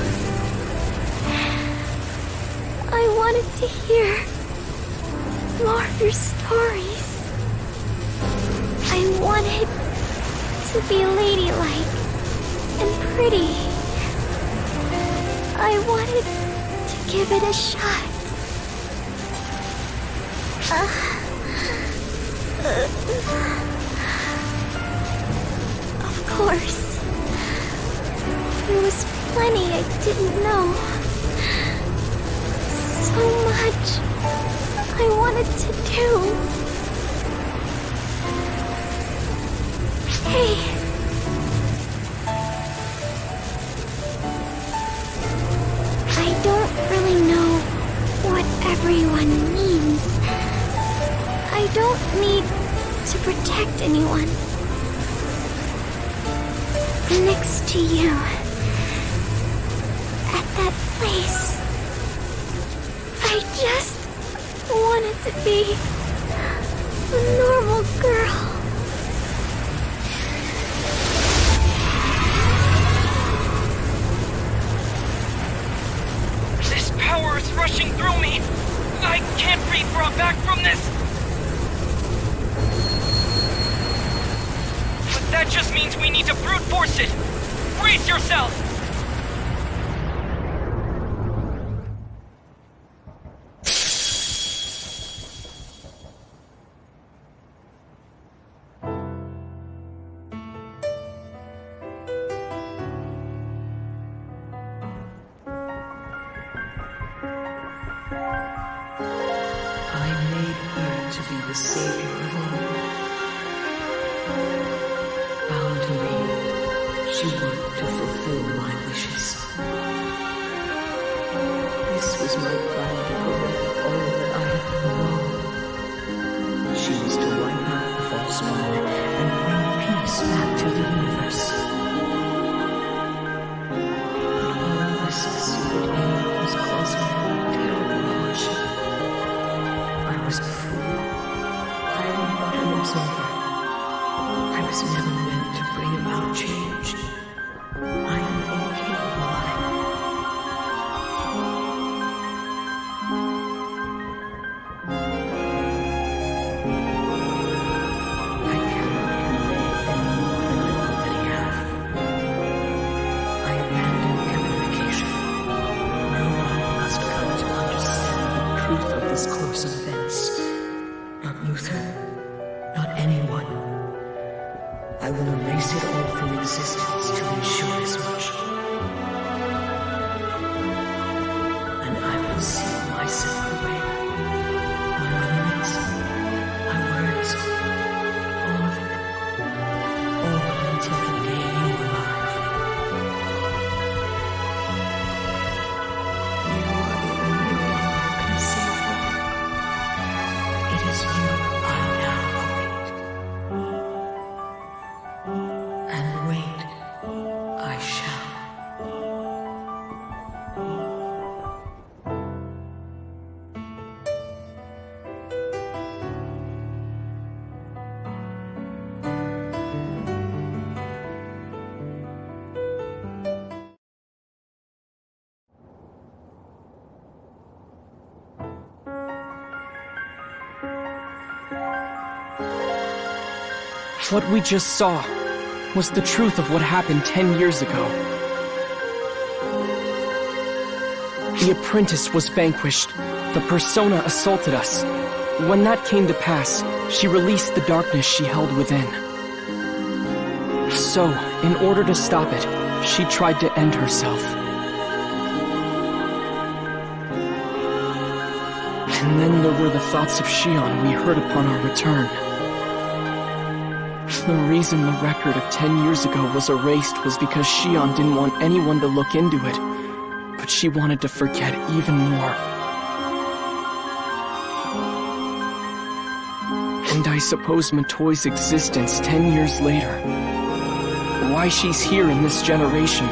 I wanted to hear more of your stories. I wanted to be ladylike and pretty. I wanted to give it a shot. Of course. There was plenty I didn't know. So much I wanted to do. Hey. I don't really know what everyone means. I don't need to protect anyone. Next to you, at that place, I just wanted to be a normal girl. This power is rushing through me. I can't be brought back from this. But that just means we need to brute force it. Brace yourself. I made her to be the savior of all. Bound to me, she worked to fulfill my wishes. This was my plan to correct all that I had done wrong. She was to wipe out the false one and bring peace back to the universe. But all I succeeded in was causing her terrible hardship. I was a fool. I am but an observer. I was never meant to bring about change. I am incapable of it. I cannot convey any more than I already have. I abandoned communication. No one must come to understand the truth of this course of events. Not Luther. Not anyone. I will erase it all from existence to ensure as much. And I will seal myself away. My memories, my words, all of it. All until the day you arrive. You are the only one who can save her. It is you I now await. And wait, I shall. What we just saw was the truth of what happened 10 years ago. The apprentice was vanquished. The persona assaulted us. When that came to pass, she released the darkness she held within. So, in order to stop it, she tried to end herself. And then there were the thoughts of Shion we heard upon our return. The reason the record of 10 years ago was erased was because Shion didn't want anyone to look into it, but she wanted to forget even more. And I suppose Matoi's existence 10 years later, why she's here in this generation,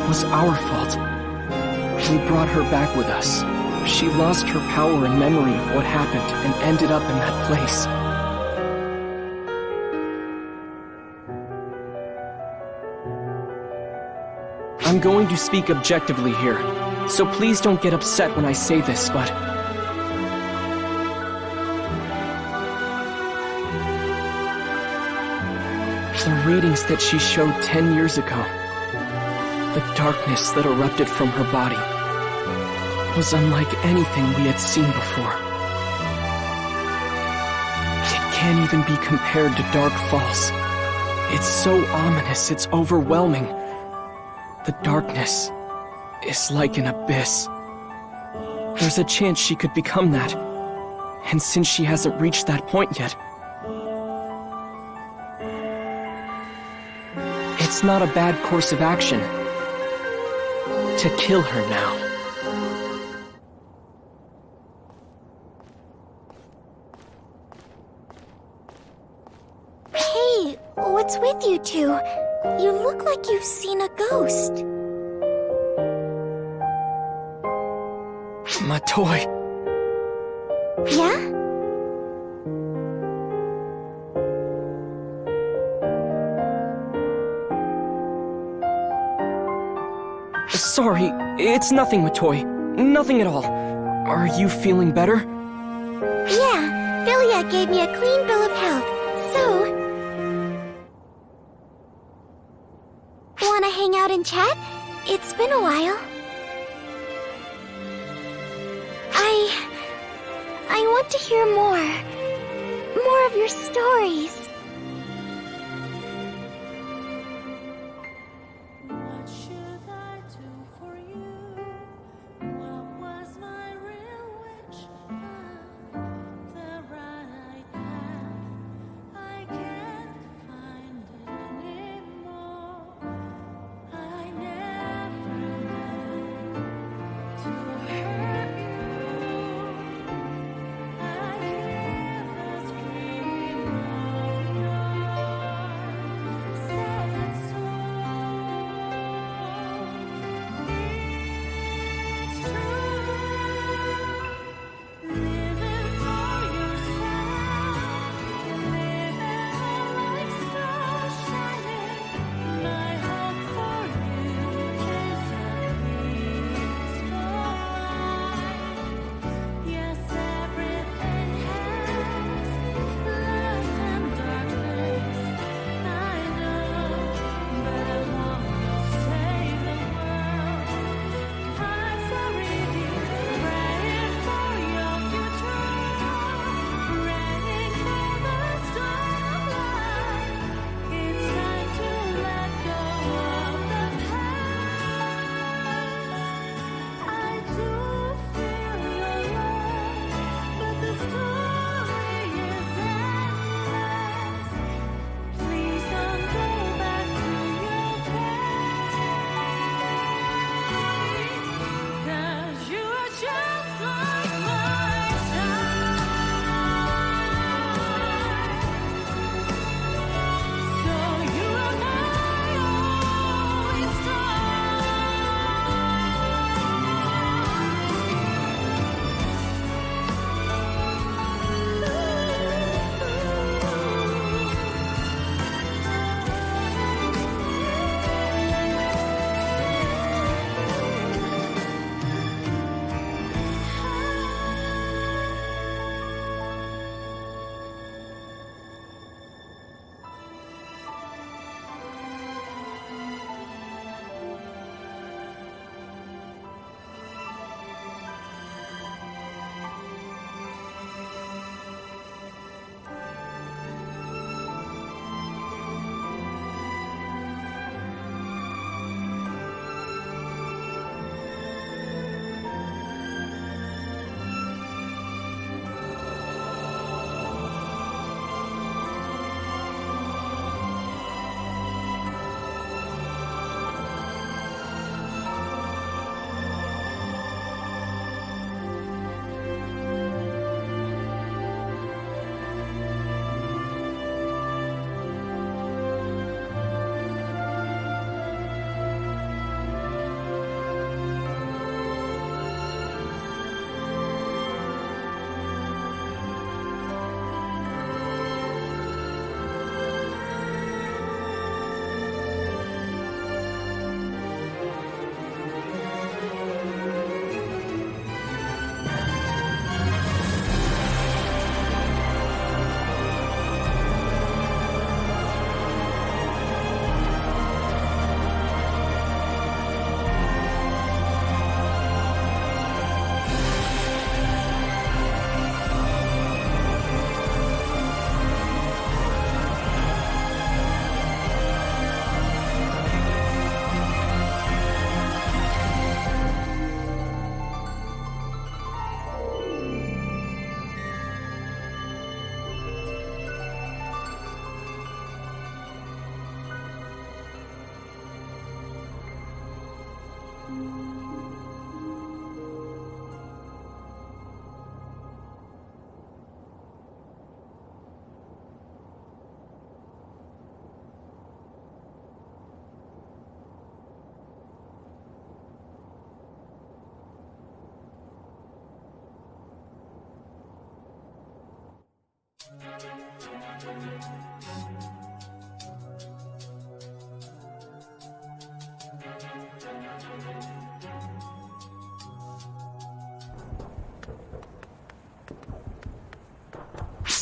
was our fault. We brought her back with us. She lost her power and memory of what happened and ended up in that place. I'm going to speak objectively here, so please don't get upset when I say this, but... the readings that she showed 10 years ago, The darkness that erupted from her body was unlike anything we had seen before. It can't even be compared to Dark Falls. It's so ominous, it's overwhelming. The darkness is like an abyss. There's a chance she could become that. And since she hasn't reached that point yet, it's not a bad course of action to kill her now. Hey, what's with you two? You look like you've seen a ghost. My toy. Yeah? Sorry, it's nothing, Matoy. Nothing at all. Are you feeling better? Yeah, Philia gave me a clean bill of health, so... Wanna hang out and chat? It's been a while. I want to hear more. More of your stories. What should I do for you? What was my real wish? The right path. I can't find it anymore. I never meant to hurt you. I hear the scream of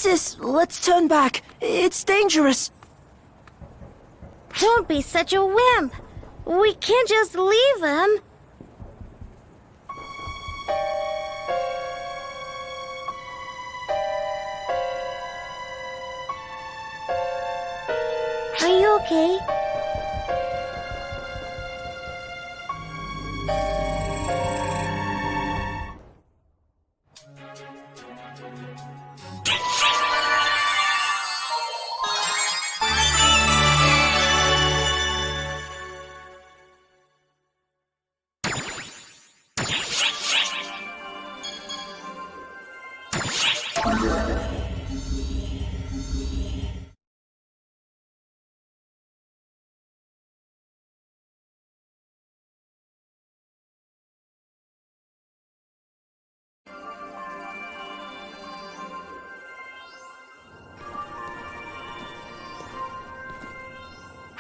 Sis, let's turn back. It's dangerous. Don't be such a wimp. We can't just leave him. Are you okay?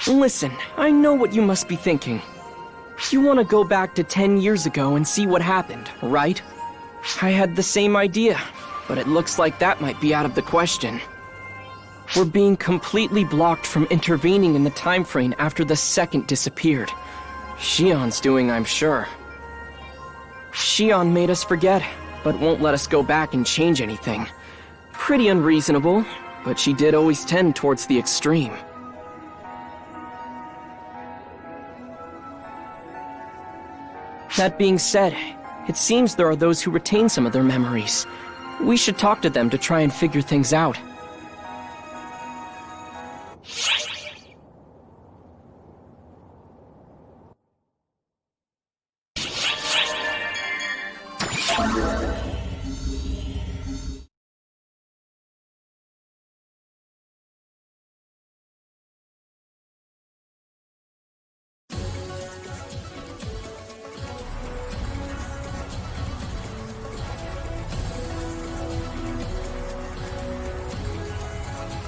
Listen, I know what you must be thinking. You want to go back to 10 years ago and see what happened, right? I had the same idea, but it looks like that might be out of the question. We're being completely blocked from intervening in the time frame after the second disappeared. Shion's doing, I'm sure. Shion made us forget, but won't let us go back and change anything. Pretty unreasonable, but she did always tend towards the extreme. That being said, it seems there are those who retain some of their memories. We should talk to them to try and figure things out.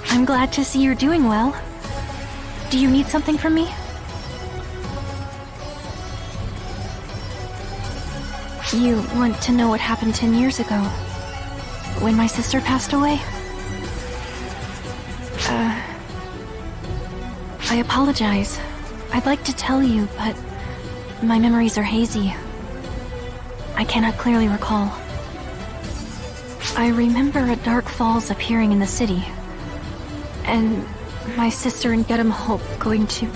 I'm glad to see you're doing well. Do you need something from me? You want to know what happened 10 years ago, when my sister passed away? I apologize. I'd like to tell you, but my memories are hazy. I cannot clearly recall. I remember a dark falls appearing in the city, and my sister and Get 'em Hope going to...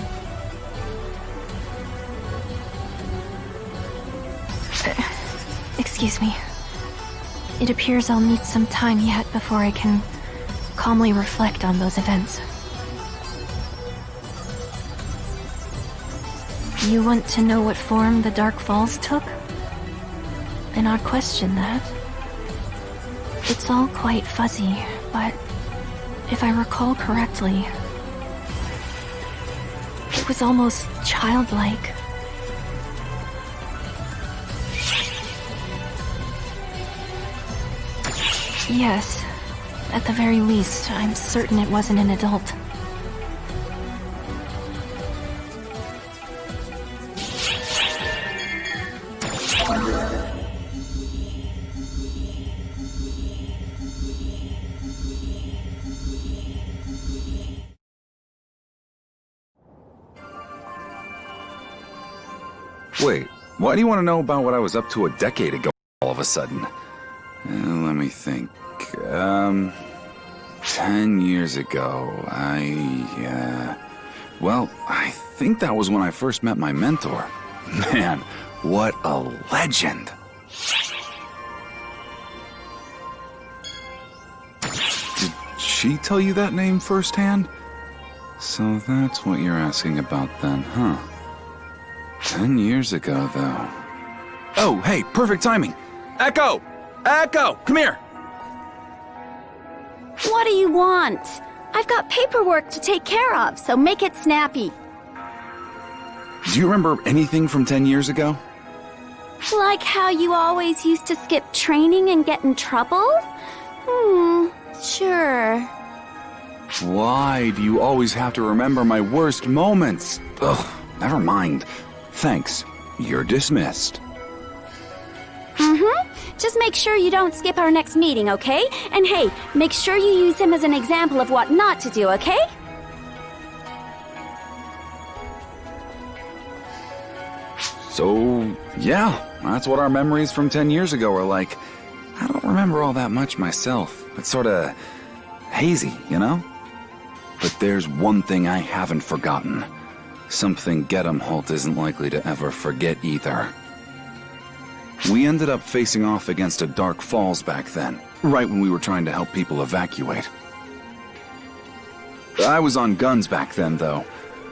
Excuse me. It appears I'll need some time yet before I can calmly reflect on those events. You want to know what form the Dark Falls took? An odd question, that. It's all quite fuzzy, but if I recall correctly, it was almost childlike. Yes, at the very least, I'm certain it wasn't an adult. Wait, why do you want to know about what I was up to a decade ago all of a sudden? Let me think. 10 years ago, well, I think that was when I first met my mentor. Man, what a legend! Did she tell you that name firsthand? So that's what you're asking about then, huh? 10 years ago, though. Oh, hey, perfect timing! Echo! Echo, come here! What do you want? I've got paperwork to take care of, so make it snappy. Do you remember anything from 10 years ago? Like how you always used to skip training and get in trouble? Sure. Why do you always have to remember my worst moments? Ugh, never mind. Thanks. You're dismissed. Just make sure you don't skip our next meeting, okay? And hey, make sure you use him as an example of what not to do, okay? So, yeah, that's what our memories from 10 years ago are like. I don't remember all that much myself. It's sort of hazy, you know? But there's one thing I haven't forgotten. Something Gedamholt isn't likely to ever forget either. We ended up facing off against a Dark Falls back then, right when we were trying to help people evacuate. I was on guns back then, though,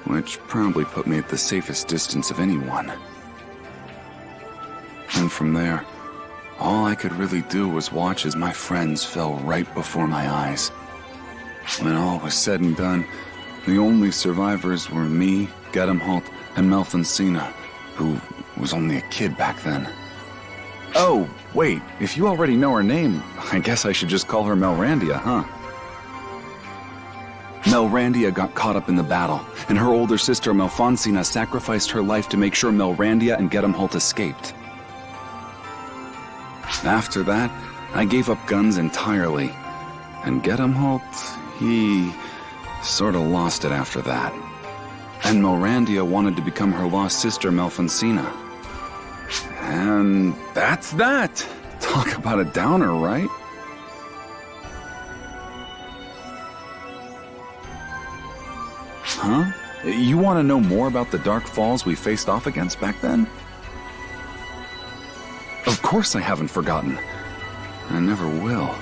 which probably put me at the safest distance of anyone. And from there, all I could really do was watch as my friends fell right before my eyes. When all was said and done, the only survivors were me, Gedamholt, and Melfancina, who was only a kid back then. Oh, wait, if you already know her name, I guess I should just call her Melrandia, huh? Melrandia got caught up in the battle, and her older sister Melfancina sacrificed her life to make sure Melrandia and Gedamholt escaped. After that, I gave up guns entirely, and Gedamholt, he sorta lost it after that. And Melrandia wanted to become her lost sister Melfancina. And that's that. Talk about a downer, right? Huh? You want to know more about the Dark Falls we faced off against back then? Of course I haven't forgotten. I never will.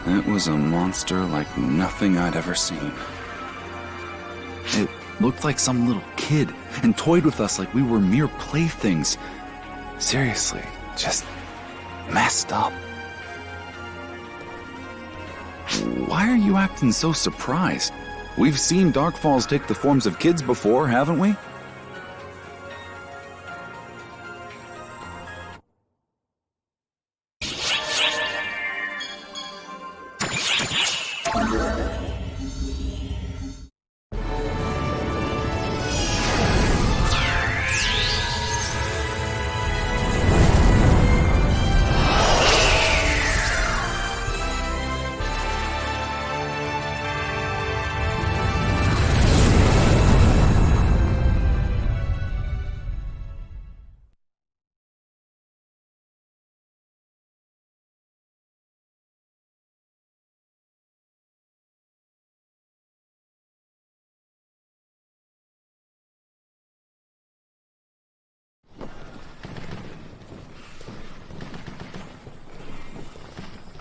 It was a monster like nothing I'd ever seen. It looked like some little kid and toyed with us like we were mere playthings. Seriously, just messed up. Why are you acting so surprised? We've seen Dark Falls take the forms of kids before, haven't we?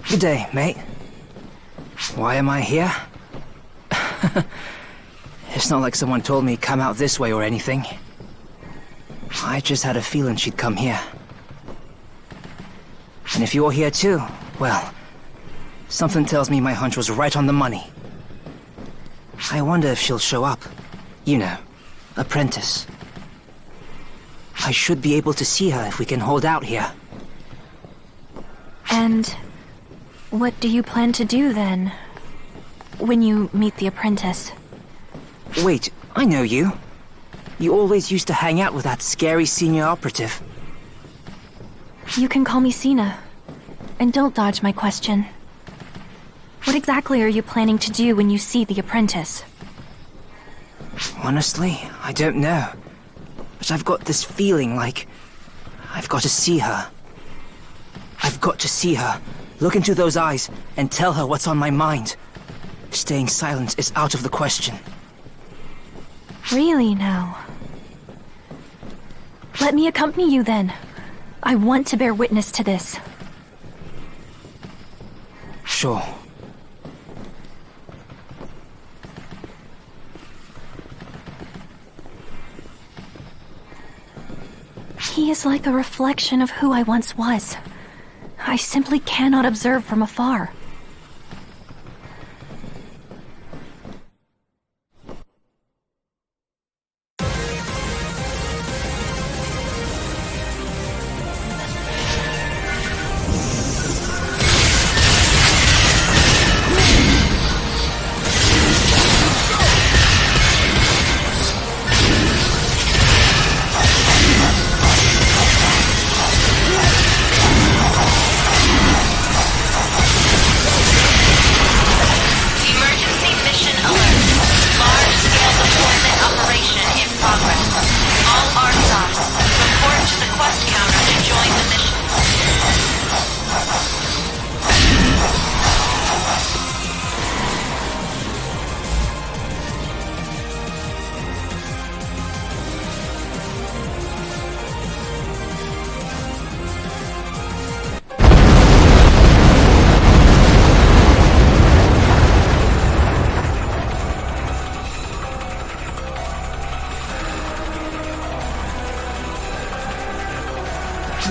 Good day, mate. Why am I here? It's not like someone told me come out this way or anything. I just had a feeling she'd come here. And if you're here too, well, something tells me my hunch was right on the money. I wonder if she'll show up. You know, apprentice. I should be able to see her if we can hold out here. And what do you plan to do then, when you meet the apprentice? Wait, I know you. You always used to hang out with that scary senior operative. You can call me Sina. And don't dodge my question. What exactly are you planning to do when you see the apprentice? Honestly, I don't know. But I've got this feeling like I've got to see her. I've got to see her. Look into those eyes and tell her what's on my mind. Staying silent is out of the question. Really now? Let me accompany you then. I want to bear witness to this. Sure. He is like a reflection of who I once was. I simply cannot observe from afar.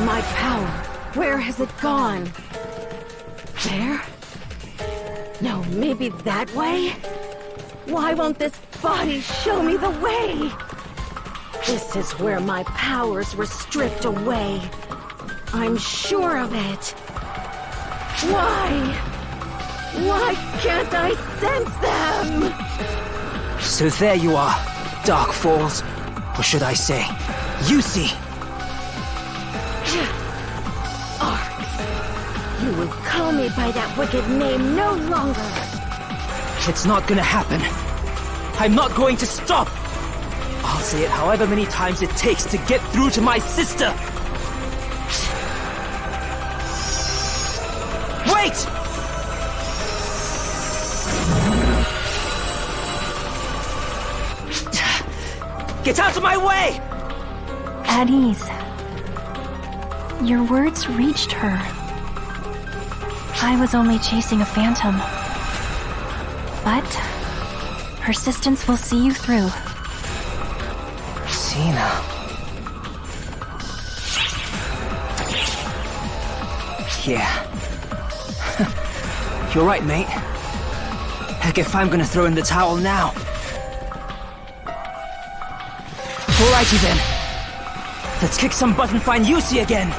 My power, where has it gone? There? No, maybe that way? Why won't this body show me the way? This is where my powers were stripped away. I'm sure of it. Why? Why can't I sense them? So there you are, Dark Falls. Or should I say, UC. Arx, you will call me by that wicked name no longer. It's not gonna happen. I'm not going to stop. I'll say it however many times it takes to get through to my sister. Wait! Get out of my way! At ease. Your words reached her. I was only chasing a phantom. But persistence will see you through. Cena. Yeah. You're right, mate. Heck if I'm gonna throw in the towel now. Alrighty then. Let's kick some butt and find Yusi again.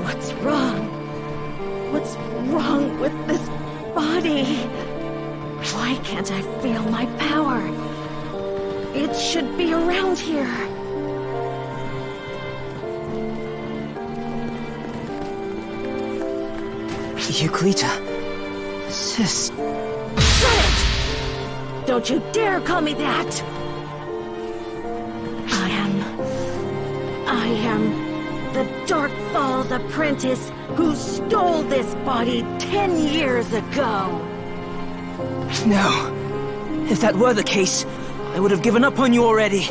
What's wrong? What's wrong with this body? Why can't I feel my power? It should be around here. Euclita. Sis. Shut it! Don't you dare call me that! I am the Dark Falls apprentice who stole this body 10 years ago. No. If that were the case, I would have given up on you already.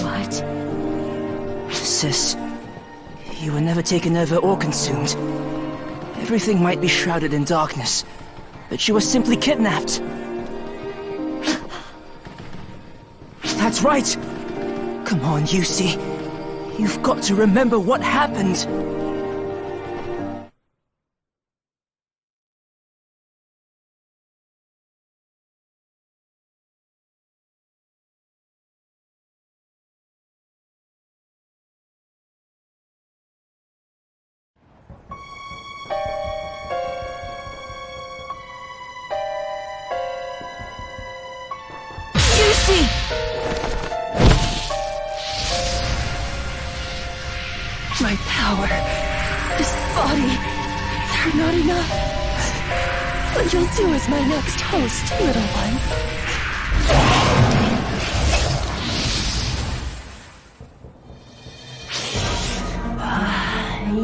What? Sis, you were never taken over or consumed. Everything might be shrouded in darkness, but you were simply kidnapped. That's right! Come on, Yusi. You've got to remember what happened. My power, this body, they're not enough. What you'll do as my next host, little one.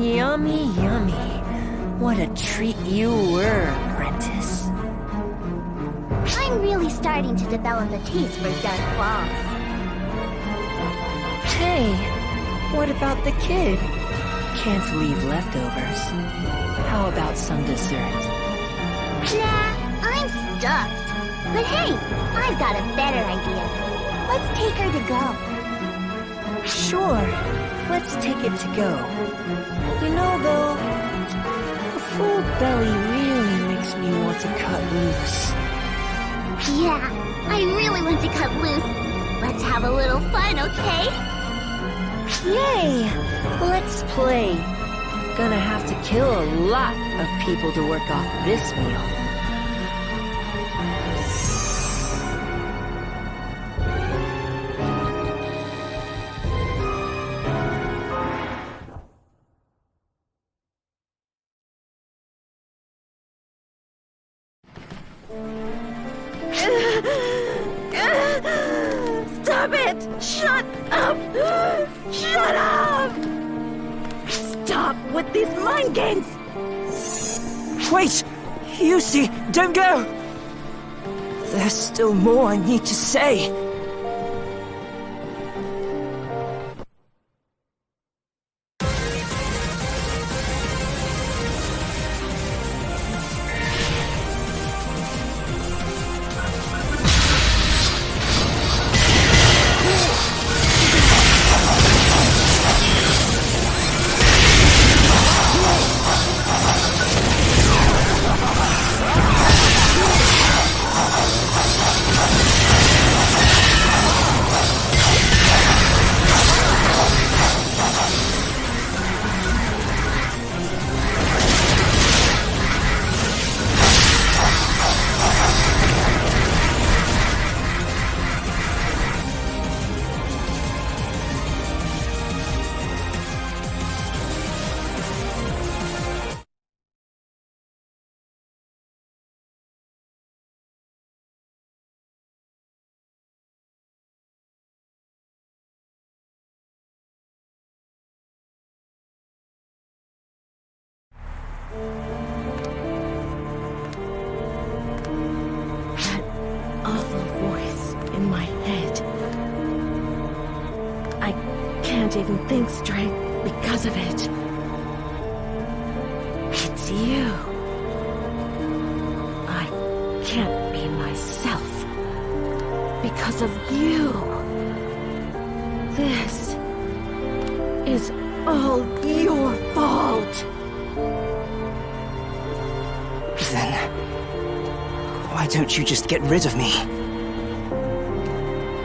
Yummy, yummy. What a treat you were, apprentice. I'm really starting starting to develop a taste for dark falls. Hey, what about the kid? Can't leave leftovers. How about some dessert? Nah, I'm stuffed. But hey, I've got a better idea. Let's take her to go. Sure, let's take it to go. You know, though, a full belly really makes me want to cut loose. Yeah, I really want to cut loose. Let's have a little fun, okay? Yay! Let's play. Gonna have to kill a lot of people to work off this meal. Stop it! Shut up! Shut up! Stop with these mind games! Wait! Yusi, don't go! There's still more I need to say. That awful voice in my head. I can't even think straight because of it. It's you. I can't be myself because of you. This is all your fault. Then, why don't you just get rid of me?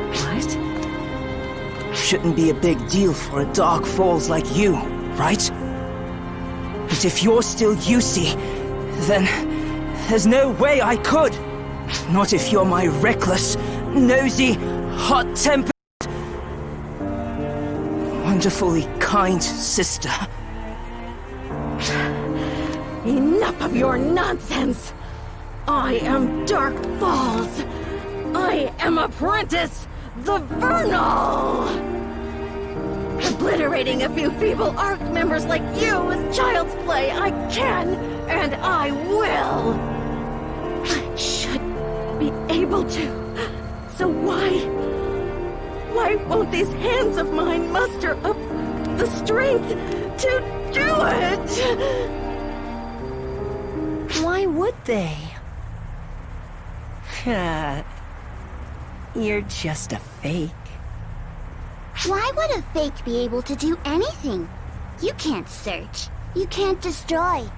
What? Shouldn't be a big deal for a Dark Falls like you, right? But if you're still Yusi, then there's no way I could. Not if you're my reckless, nosy, hot-tempered, wonderfully kind sister. Enough of your nonsense! I am Dark Falls! I am Apprentice the Vernal! Obliterating a few feeble ARC members like you is child's play. I can, and I will! I should be able to. So why won't these hands of mine muster up the strength to do it? Why would they? You're just a fake. Why would a fake be able to do anything? You can't search. You can't destroy.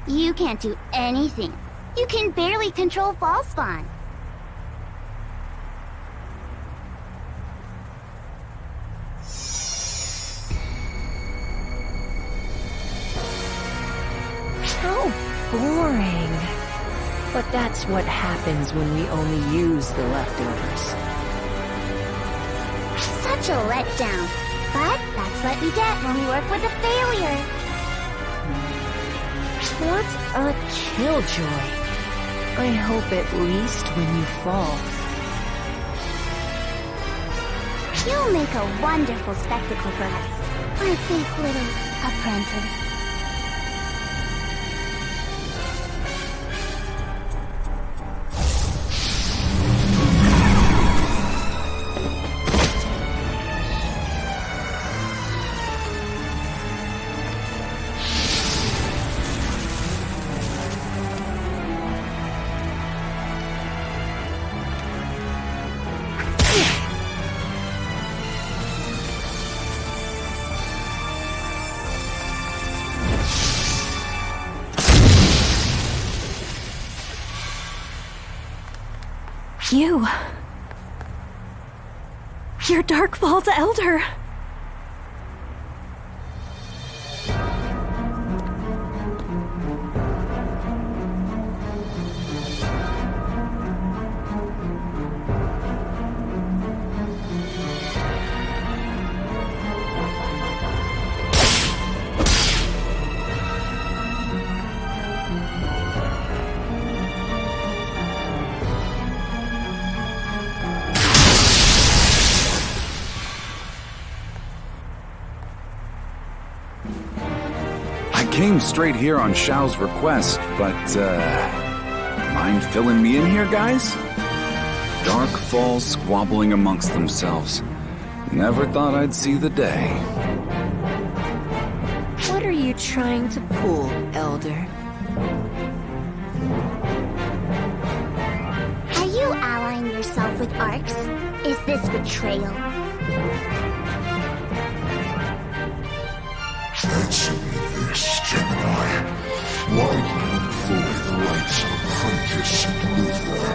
You can't do anything. You can barely control Fall Spawn. How boring. But that's what happens when we only use the leftovers. Such a letdown. But that's what we get when we work with a failure. What a killjoy. I hope at least when you fall. You'll make a wonderful spectacle for us, our fake little apprentice. You're Dark Falls Elder. Came straight here on Xiao's request, but, mind filling me in here, guys? Dark Falls squabbling amongst themselves. Never thought I'd see the day. What are you trying to pull, Elder? Are you allying yourself with Arcs? Is this betrayal? Answer me this, Gemini. Why do you employ the rights of apprentice and Luther?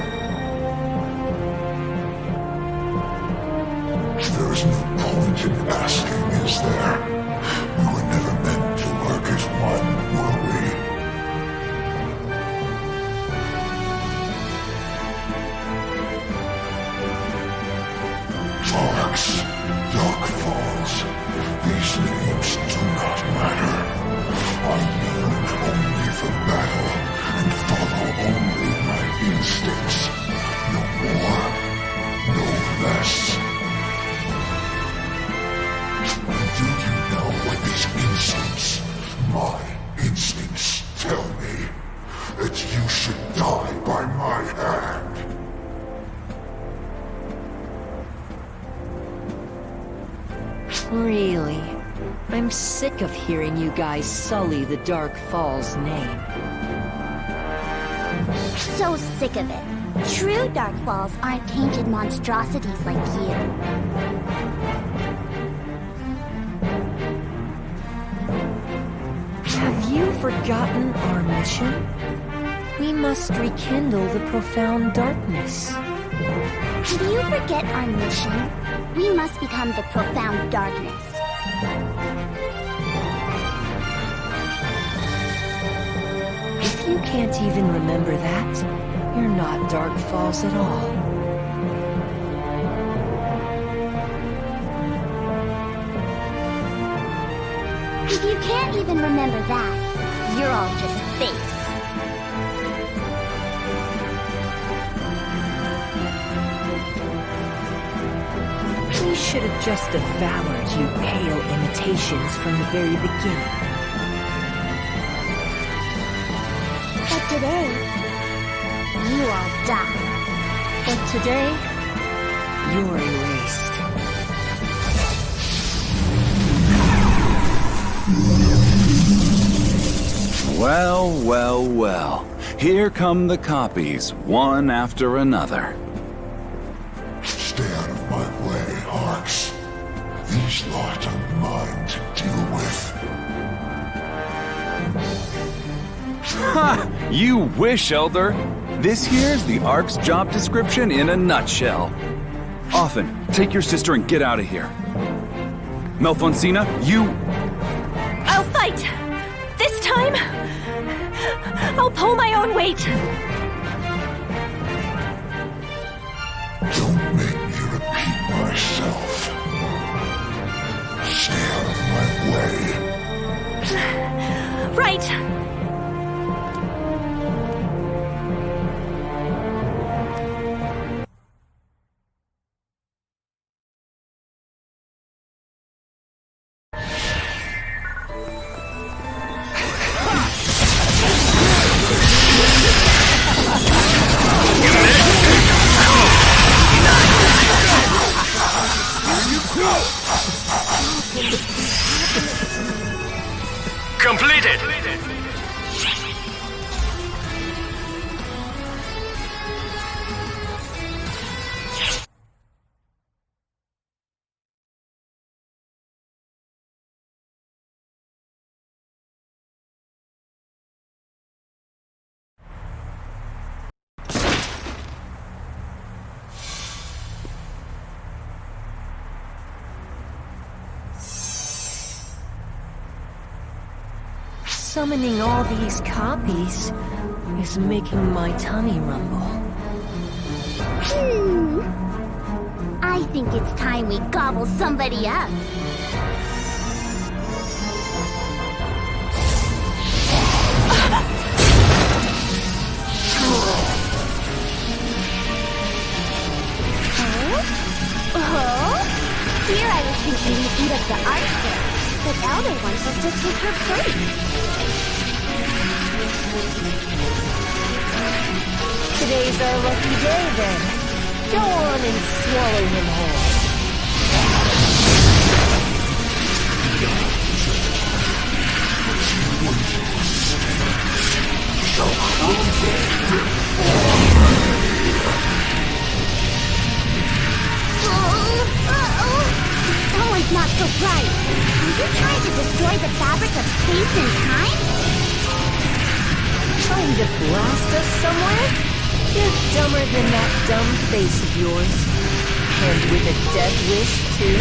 There is no point in asking, is there? We were never meant to work as one, were we? Arcs, Dark Falls, these names do not matter. I yearn only for battle and follow only my instincts. No more, no less. Do you know what these instincts, my instincts, tell me? That you should die by my hand. Really? I'm sick of hearing you guys sully the Dark Falls name. So sick of it. True Dark Falls aren't tainted monstrosities like you. Have you forgotten our mission? We must rekindle the profound darkness. Did you forget our mission? We must become the profound darkness. If you can't even remember that, you're not Dark Falls at all. If you can't even remember that, you're all just fakes. We should have just devoured you pale imitations from the very beginning. But today, you all die. But today, you're erased. Well, well, well. Here come the copies, one after another. Stay out of my way, Arcs. These lot are mine to deal with. Ha! You wish, Elder! This here's the Ark's job description in a nutshell. Often, take your sister and get out of here. Melfonsina, you... I'll fight! This time, I'll pull my own weight! Don't make me repeat myself. Stay out of my way. Right! Summoning all these copies is making my tummy rumble. I think it's time we gobble somebody up. Here I was thinking we'd eat up the art fair, but Elder wants us to take her place. Today's our lucky day, then. Go on and swallow him whole. Someone's not so bright. Are you trying to destroy the fabric of space and time? Trying to blast us somewhere? You're dumber than that dumb face of yours. And with a death wish, too.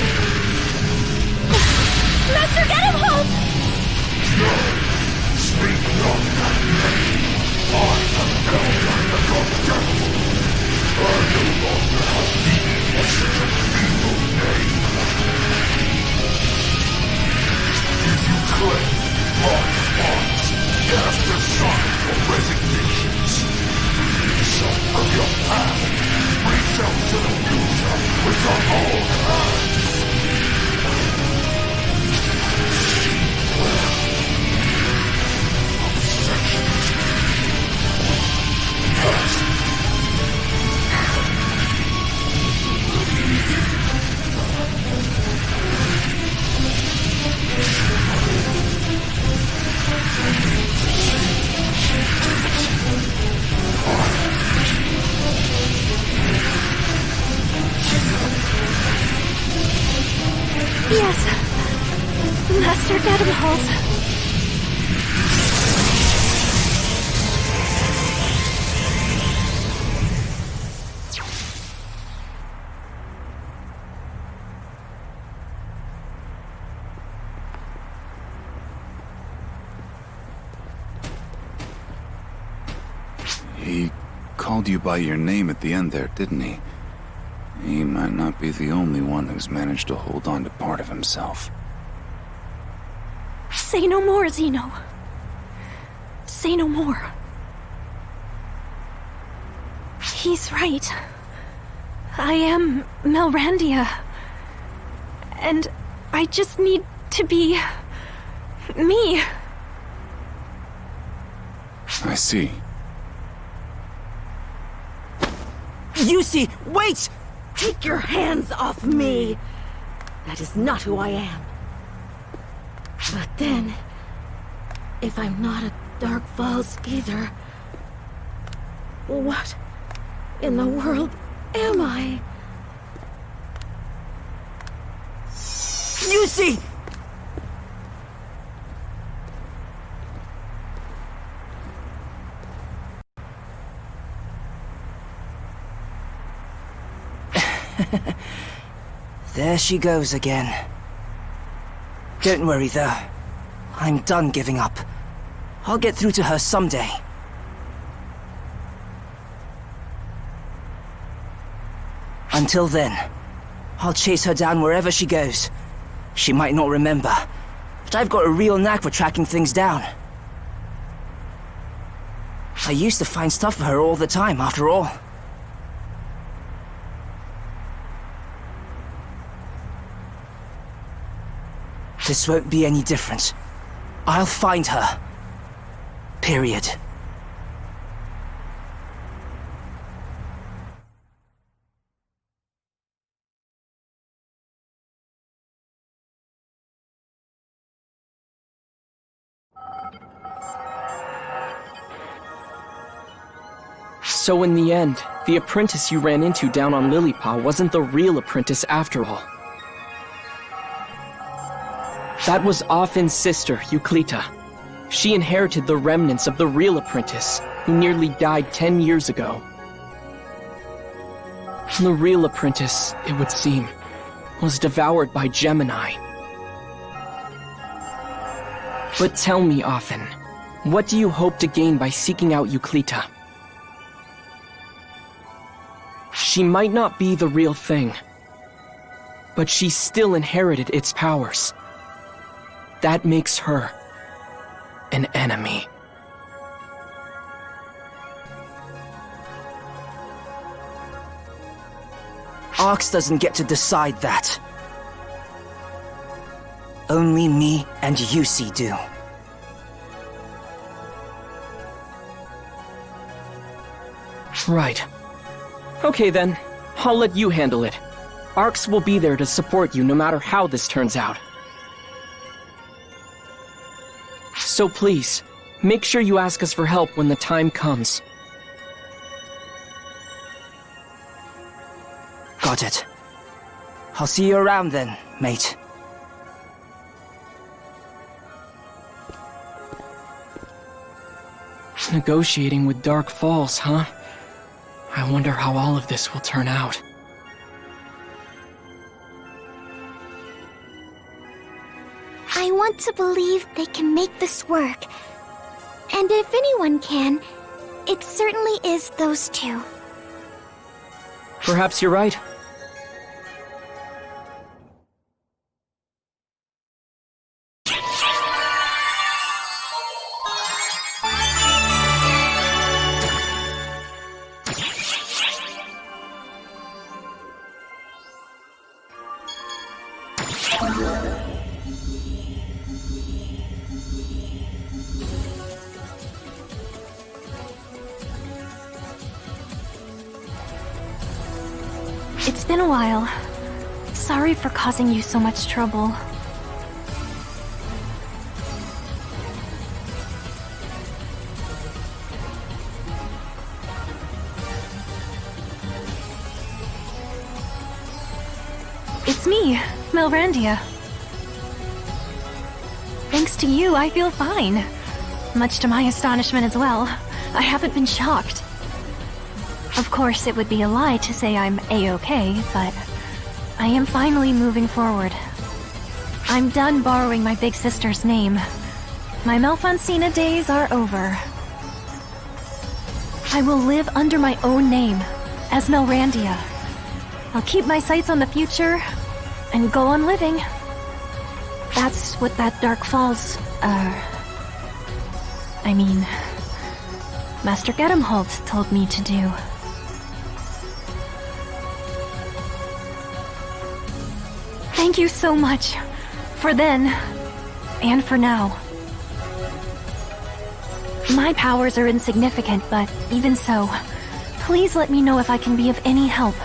Master, get him, Holt! No! Speak not that name! I am Elder of Devil! I no longer have need for such an evil name! If you claim my funds, cast aside your resignations. Yourself from your path, reach out to the future with your own hands. Yes. Master Gadamholt. He called you by your name at the end there, didn't he? He might not be the only one who's managed to hold on to part of himself. Say no more, Zeno. Say no more. He's right. I am Melrandia. And I just need to be... me. I see. Yusi, wait! Take your hands off me! That is not who I am. But then, if I'm not a Dark Falls either, what in the world am I? Yusi! There she goes again. Don't worry, though. I'm done giving up. I'll get through to her someday. Until then, I'll chase her down wherever she goes. She might not remember, but I've got a real knack for tracking things down. I used to find stuff for her all the time, after all. This won't be any different. I'll find her. Period. So in the end, the apprentice you ran into down on Lilypaw wasn't the real apprentice after all. That was Offin's sister, Euclita. She inherited the remnants of the real apprentice, who nearly died 10 years ago. The real apprentice, it would seem, was devoured by Gemini. But tell me, Offin, What do you hope to gain by seeking out Euclita? She might not be the real thing, but she still inherited its powers. That makes her an enemy. Arx doesn't get to decide that. Only me and Yusi do. Right. Okay then, I'll let you handle it. Arx will be there to support you no matter how this turns out. So please, make sure you ask us for help when the time comes. Got it. I'll see you around then, mate. Negotiating with Dark Falls, huh? I wonder how all of this will turn out. I want to believe they can make this work. And if anyone can, it certainly is those two. Perhaps you're right. It's been a while. Sorry for causing you so much trouble. It's me, Melrandia. Thanks to you, I feel fine. Much to my astonishment as well. I haven't been shocked. Of course, it would be a lie to say I'm A-okay, but I am finally moving forward. I'm done borrowing my big sister's name. My Malfoncina days are over. I will live under my own name, as Melrandia. I'll keep my sights on the future, and go on living. That's what that Dark Falls, Master Gedemholt told me to do. Thank you so much. For then, and for now. My powers are insignificant, but even so, please let me know if I can be of any help.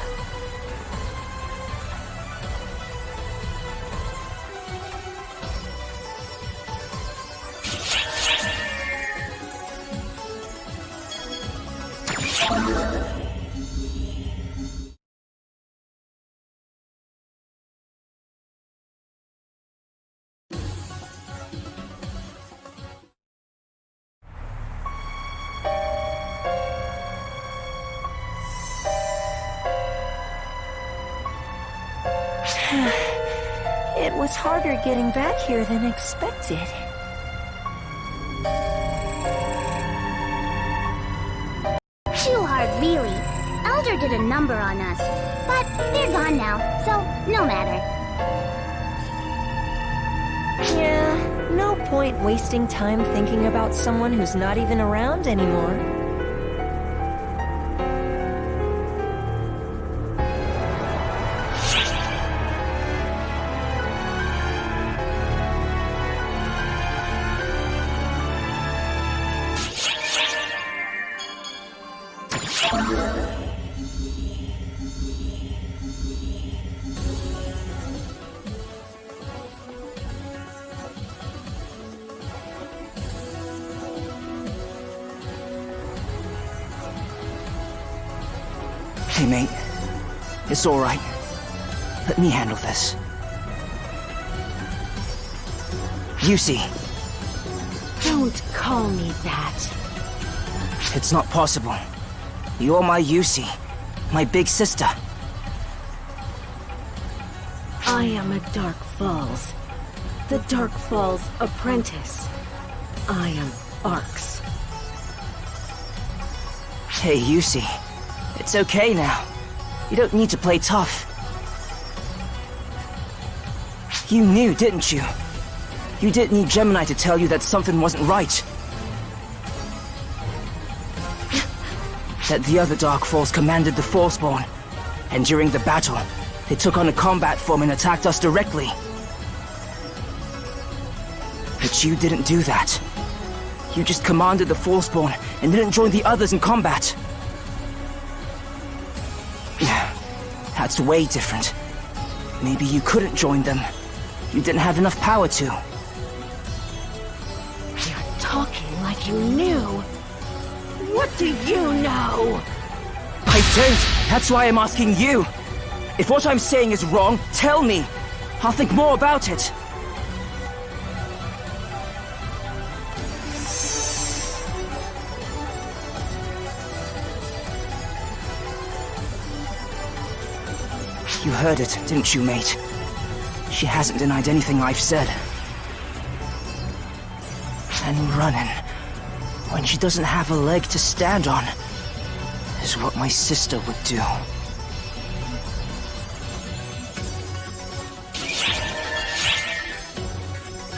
It was harder getting back here than expected. Too hard, really. Elder did a number on us. But they're gone now, so no matter. Yeah, no point wasting time thinking about someone who's not even around anymore. Hey, mate. It's all right. Let me handle this. Yusi. Don't call me that. It's not possible. You're my Yusi. My big sister. I am a Dark Falls. The Dark Falls apprentice. I am arcs. Hey, Yusi. It's okay now. You don't need to play tough. You knew, didn't you? You didn't need Gemini to tell you that something wasn't right. That the other Dark Falls commanded the Forspawn, and during the battle, they took on a combat form and attacked us directly. But you didn't do that. You just commanded the Forspawn and didn't join the others in combat. That's way different. Maybe you couldn't join them. You didn't have enough power to. You're talking like you knew. What do you know? I don't! That's why I'm asking you! If what I'm saying is wrong, tell me! I'll think more about it! You heard it, didn't you, mate? She hasn't denied anything I've said. And running, when she doesn't have a leg to stand on, is what my sister would do.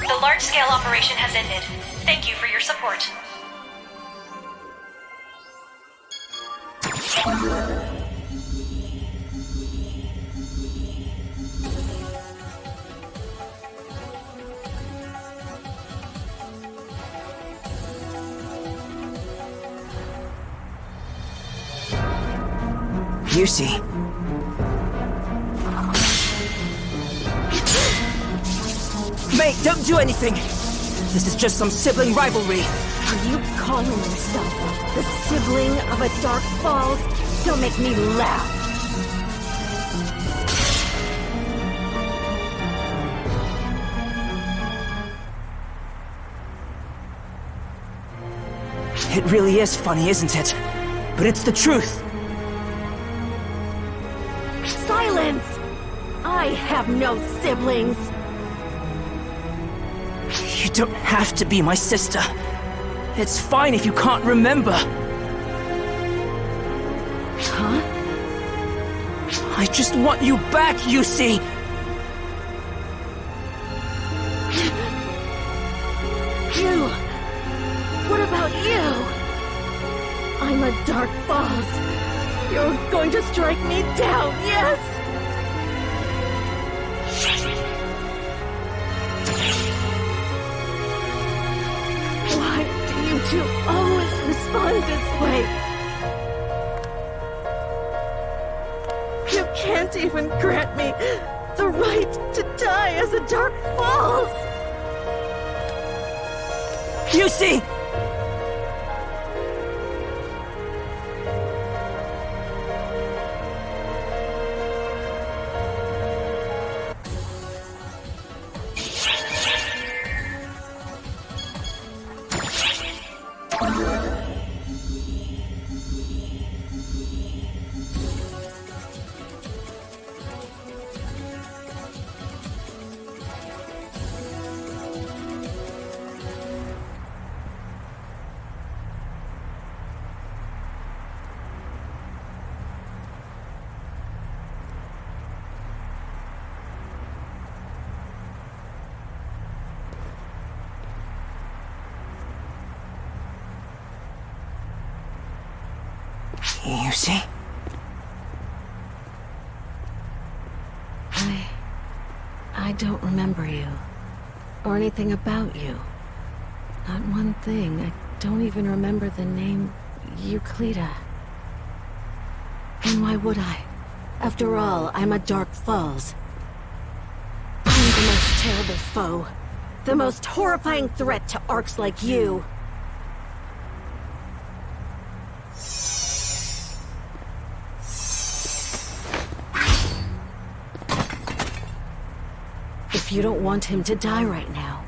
The large-scale operation has ended. Thank you for your support. Yusi. Mate, don't do anything! This is just some sibling rivalry. Are you calling yourself the sibling of a Dark Falls? Don't make me laugh. It really is funny, isn't it? But it's the truth. Silence! I have no siblings. You don't have to be my sister. It's fine if you can't remember. Huh? I just want you back, Yusi! You! What about you? I'm a Dark Falls. You're going to strike me down, yes? Why do you two always respond this way? You can't even grant me the right to die as a Dark Falls! Yusi! Yusi? I don't remember you. Or anything about you. Not one thing. I don't even remember the name Euclida. And why would I? After all, I'm a Dark Falls. I'm the most terrible foe. The most horrifying threat to arcs like you. If you don't want him to die right now,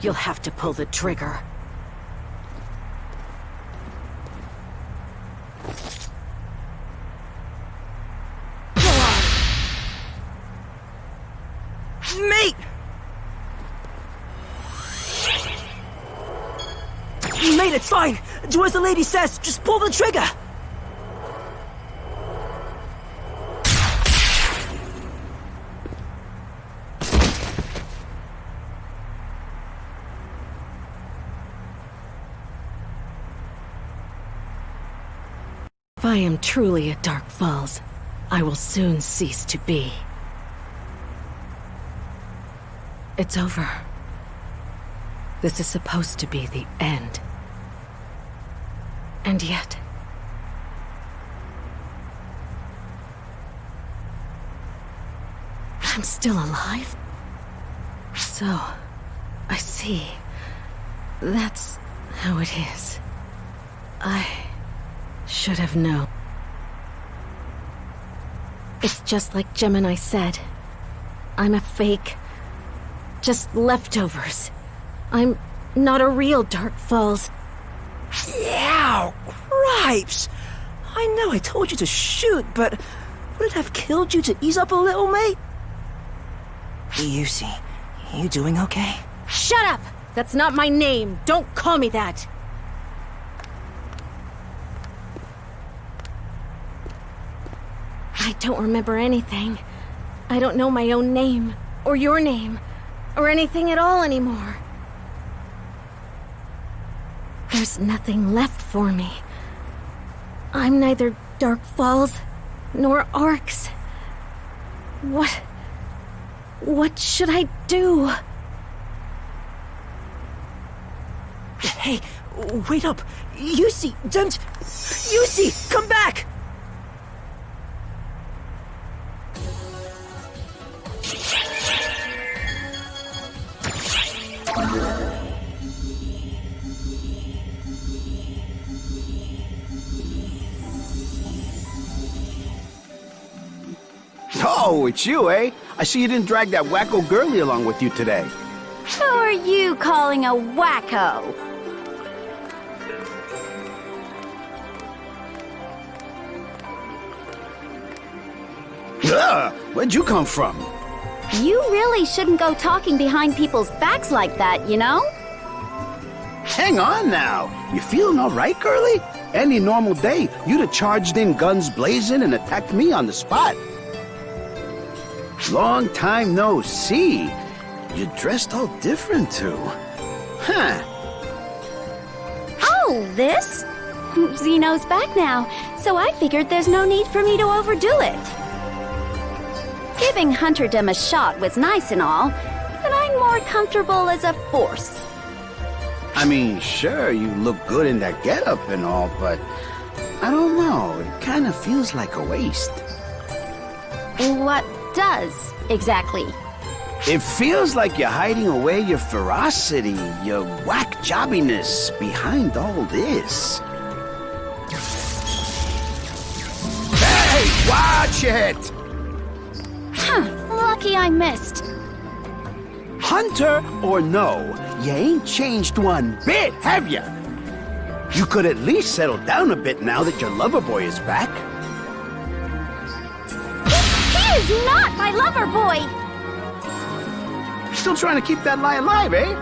you'll have to pull the trigger. Go on! Mate! Mate, it's fine. Do as the lady says. Just pull the trigger. If I am truly at Dark Falls, I will soon cease to be. It's over. This is supposed to be the end. And yet... I'm still alive? So, I see. That's how it is. I should have known. It's just like Gemini said. I'm a fake. Just leftovers. I'm not a real Dark Falls. Ow, cripes! I know I told you to shoot, but would it have killed you to ease up a little, mate? Yusi, you doing okay? Shut up! That's not my name. Don't call me that. I don't remember anything. I don't know my own name, or your name, or anything at all anymore. There's nothing left for me. I'm neither Dark Falls, nor Arcs. What should I do? Hey, wait up! Yusi, don't... Yusi, come back! Oh, it's you, eh? I see you didn't drag that wacko girlie along with you today. Who are you calling a wacko? Ugh, where'd you come from? You really shouldn't go talking behind people's backs like that, you know? Hang on now. You feeling all right, girlie? Any normal day, you'd have charged in guns blazing and attacked me on the spot. Long time no see. You're dressed all different, too. Huh. Oh, this? Zeno's back now, so I figured there's no need for me to overdo it. Giving Hunterdom a shot was nice and all, but I'm more comfortable as a force. I mean, sure, you look good in that getup and all, but I don't know. It kind of feels like a waste. What does, exactly? It feels like you're hiding away your ferocity, your whack jobbiness behind all this. Hey, watch it! Huh, lucky I missed. Hunter or no, you ain't changed one bit, have ya? You could at least settle down a bit now that your lover boy is back. He is not my lover boy! Still trying to keep that lie alive, eh?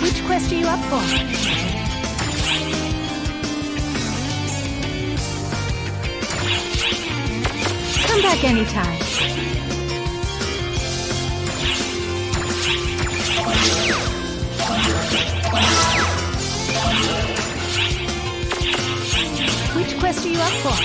Which quest are you up for? Come back anytime. Which quest are you up for?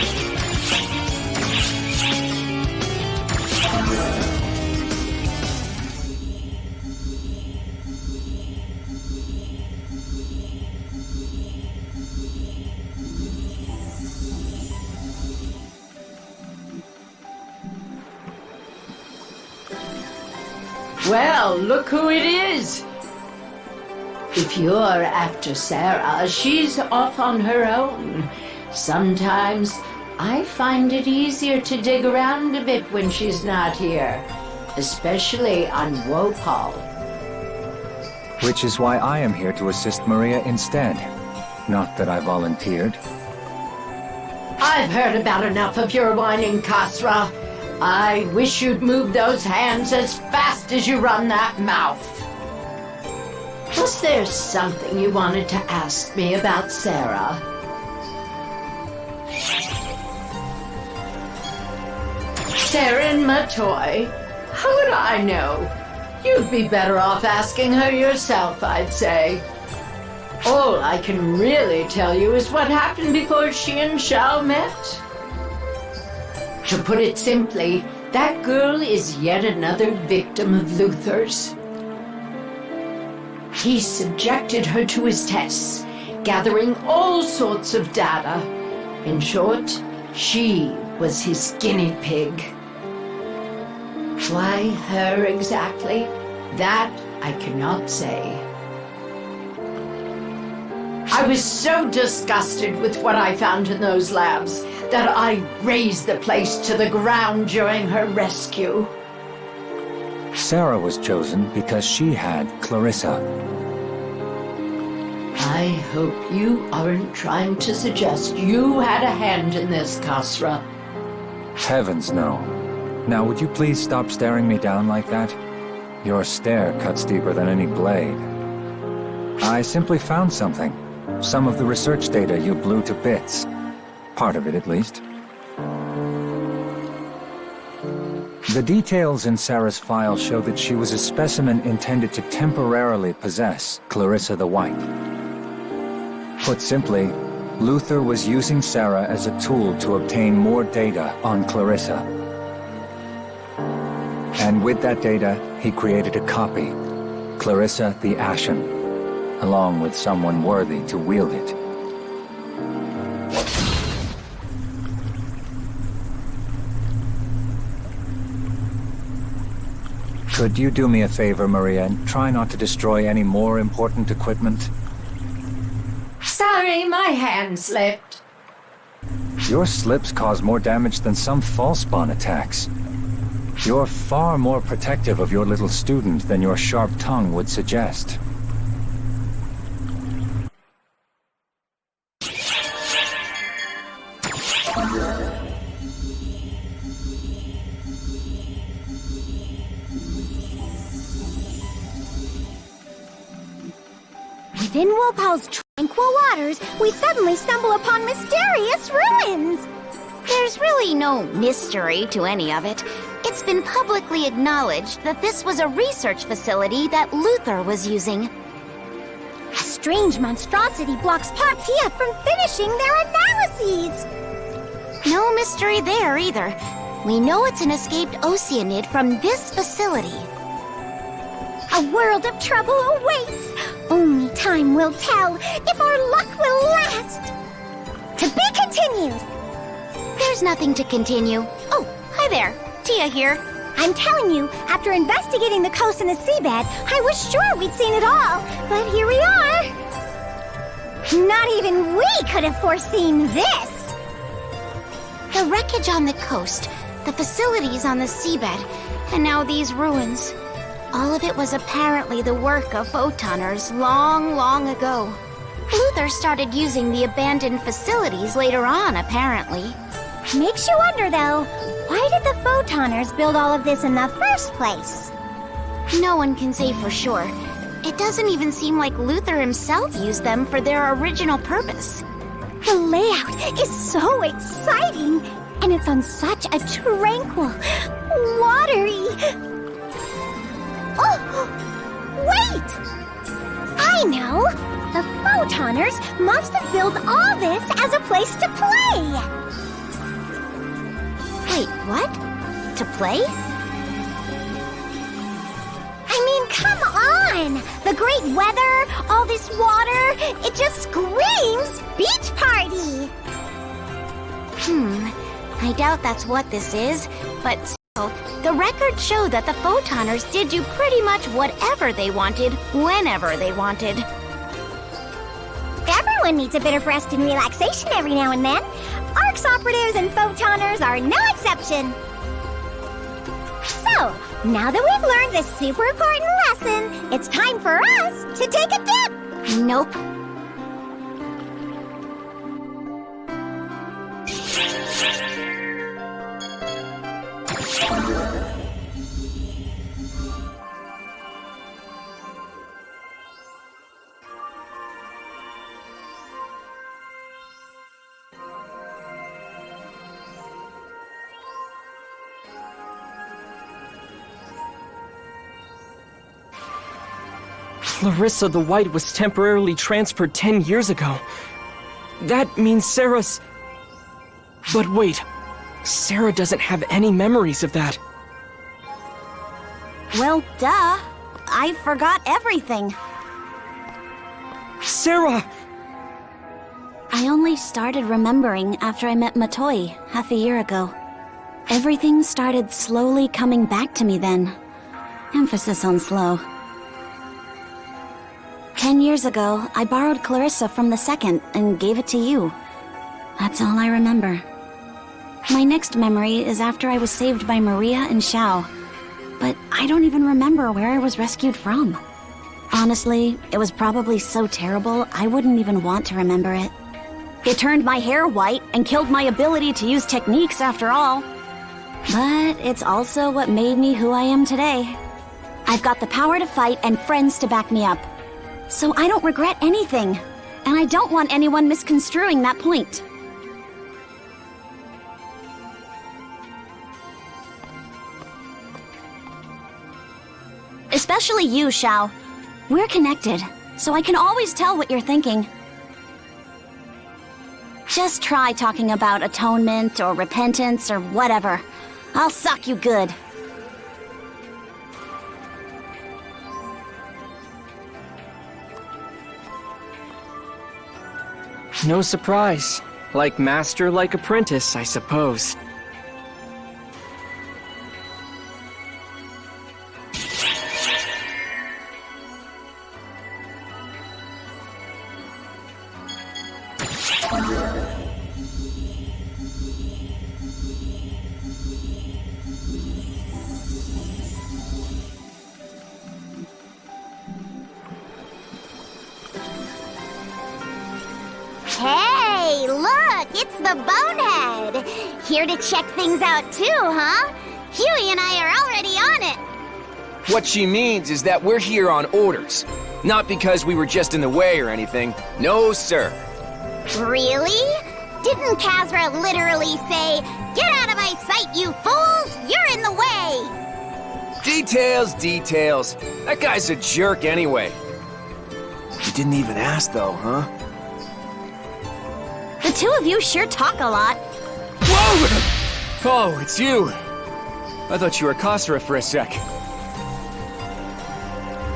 Well, look who it is! If you're after Sarah, she's off on her own. Sometimes I find it easier to dig around a bit when she's not here, especially on Wopal. Which is why I am here to assist Maria instead. Not that I volunteered. I've heard about enough of your whining, Kasra. I wish you'd move those hands as fast as you run that mouth. Was there something you wanted to ask me about Sarah? Sarah Matoy? How would I know? You'd be better off asking her yourself, I'd say. All I can really tell you is what happened before she and Shao met. To put it simply, that girl is yet another victim of Luther's. He subjected her to his tests, gathering all sorts of data. In short, she was his guinea pig. Why her exactly? That I cannot say. I was so disgusted with what I found in those labs that I razed the place to the ground during her rescue. Sarah was chosen because she had Clarissa. I hope you aren't trying to suggest you had a hand in this, Kasra. Heavens no. Now would you please stop staring me down like that? Your stare cuts deeper than any blade. I simply found something. Some of the research data you blew to bits. Part of it, at least. The details in Sarah's file show that she was a specimen intended to temporarily possess Clarissa the White. Put simply, Luther was using Sarah as a tool to obtain more data on Clarissa. And with that data, he created a copy, Clarissa the Ashen, along with someone worthy to wield it. Could you do me a favor, Maria, and try not to destroy any more important equipment? Sorry, my hand slipped. Your slips cause more damage than some false spawn attacks. You're far more protective of your little student than your sharp tongue would suggest. Within Wopal's tranquil waters, we suddenly stumble upon mysterious ruins. There's really no mystery to any of it. It's been publicly acknowledged that this was a research facility that Luther was using. A strange monstrosity blocks Partia from finishing their analyses. No mystery there either. We know it's an escaped Oceanid from this facility. A world of trouble awaits. Only time will tell if our luck will last. To be continued. There's nothing to continue. Oh, hi there. Tia here. I'm telling you, after investigating the coast and the seabed, I was sure we'd seen it all. But here we are. Not even we could have foreseen this. The wreckage on the coast, the facilities on the seabed, and now these ruins. All of it was apparently the work of photoners long, long ago. Luther started using the abandoned facilities later on, apparently. Makes you wonder, though, why did the photoners build all of this in the first place? No one can say for sure. It doesn't even seem like Luther himself used them for their original purpose. The layout is so exciting, and it's on such a tranquil, watery... Oh! Wait! I know! The photoners must have built all this as a place to play! Wait, what? To play? I mean, come on! The great weather, all this water, it just screams beach party! I doubt that's what this is, but still, the records show that the photoners did do pretty much whatever they wanted, whenever they wanted. Everyone needs a bit of rest and relaxation every now and then. Arcs operatives and photoners are no exception. So, now that we've learned this super important lesson, it's time for us to take a dip. Nope. Clarissa the White was temporarily transferred 10 years ago. That means Sarah's... But wait, Sarah doesn't have any memories of that. Well, duh. I forgot everything. Sarah! I only started remembering after I met Matoi half a year ago. Everything started slowly coming back to me then. Emphasis on slow. 10 years ago, I borrowed Clarissa from the second and gave it to you. That's all I remember. My next memory is after I was saved by Maria and Xiao. But I don't even remember where I was rescued from. Honestly, it was probably so terrible, I wouldn't even want to remember it. It turned my hair white and killed my ability to use techniques after all. But it's also what made me who I am today. I've got the power to fight and friends to back me up. So I don't regret anything, and I don't want anyone misconstruing that point. Especially you, Xiao. We're connected, so I can always tell what you're thinking. Just try talking about atonement or repentance or whatever. I'll sock you good. No surprise. Like master, like apprentice, I suppose. Hey, look, it's the Bonehead. Here to check things out too, huh? Huey and I are already on it. What she means is that we're here on orders. Not because we were just in the way or anything. No, sir. Really? Didn't Kazra literally say, "Get out of my sight, you fools! You're in the way!" Details, details. That guy's a jerk anyway. You didn't even ask though, huh? The two of you sure talk a lot. Whoa! Oh, it's you. I thought you were Kasra for a sec.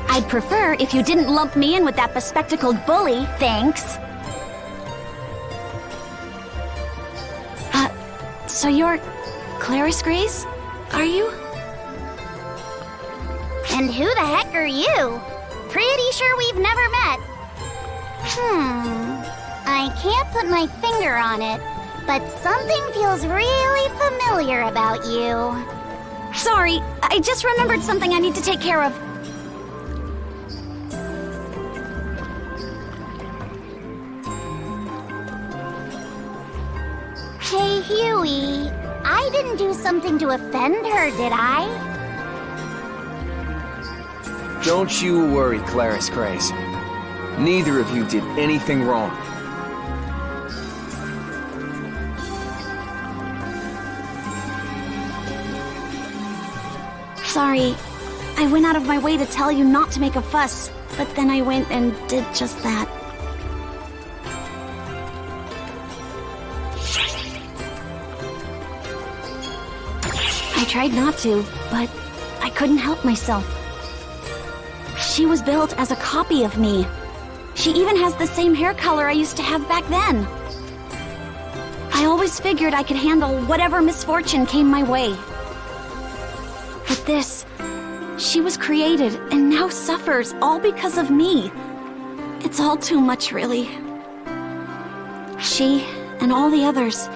I'd prefer if you didn't lump me in with that bespectacled bully, thanks. So you're Clarice Grace, are you? And who the heck are you? Pretty sure we've never met. I can't put my finger on it, but something feels really familiar about you. Sorry, I just remembered something I need to take care of. Hey, Huey, I didn't do something to offend her, did I? Don't you worry, Clarice Grace. Neither of you did anything wrong. Sorry, I went out of my way to tell you not to make a fuss, but then I went and did just that. I tried not to, but I couldn't help myself. She was built as a copy of me. She even has the same hair color I used to have back then. I always figured I could handle whatever misfortune came my way. But this, she was created and now suffers all because of me. It's all too much, really. She and all the others,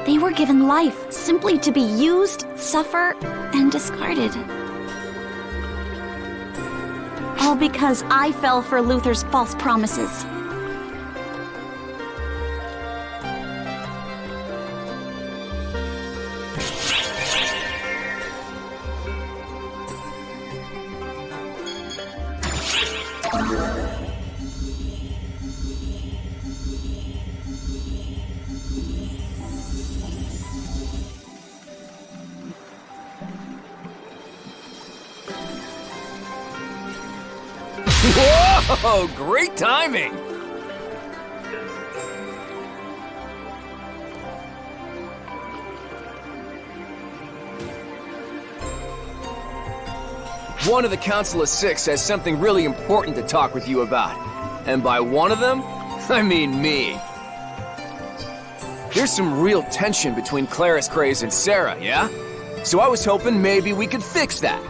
they were given life simply to be used, suffer, and discarded. All because I fell for Luther's false promises. Whoa! Great timing! One of the Council of Six has something really important to talk with you about. And by one of them, I mean me. There's some real tension between Claris Craze and Sarah, yeah? So I was hoping maybe we could fix that.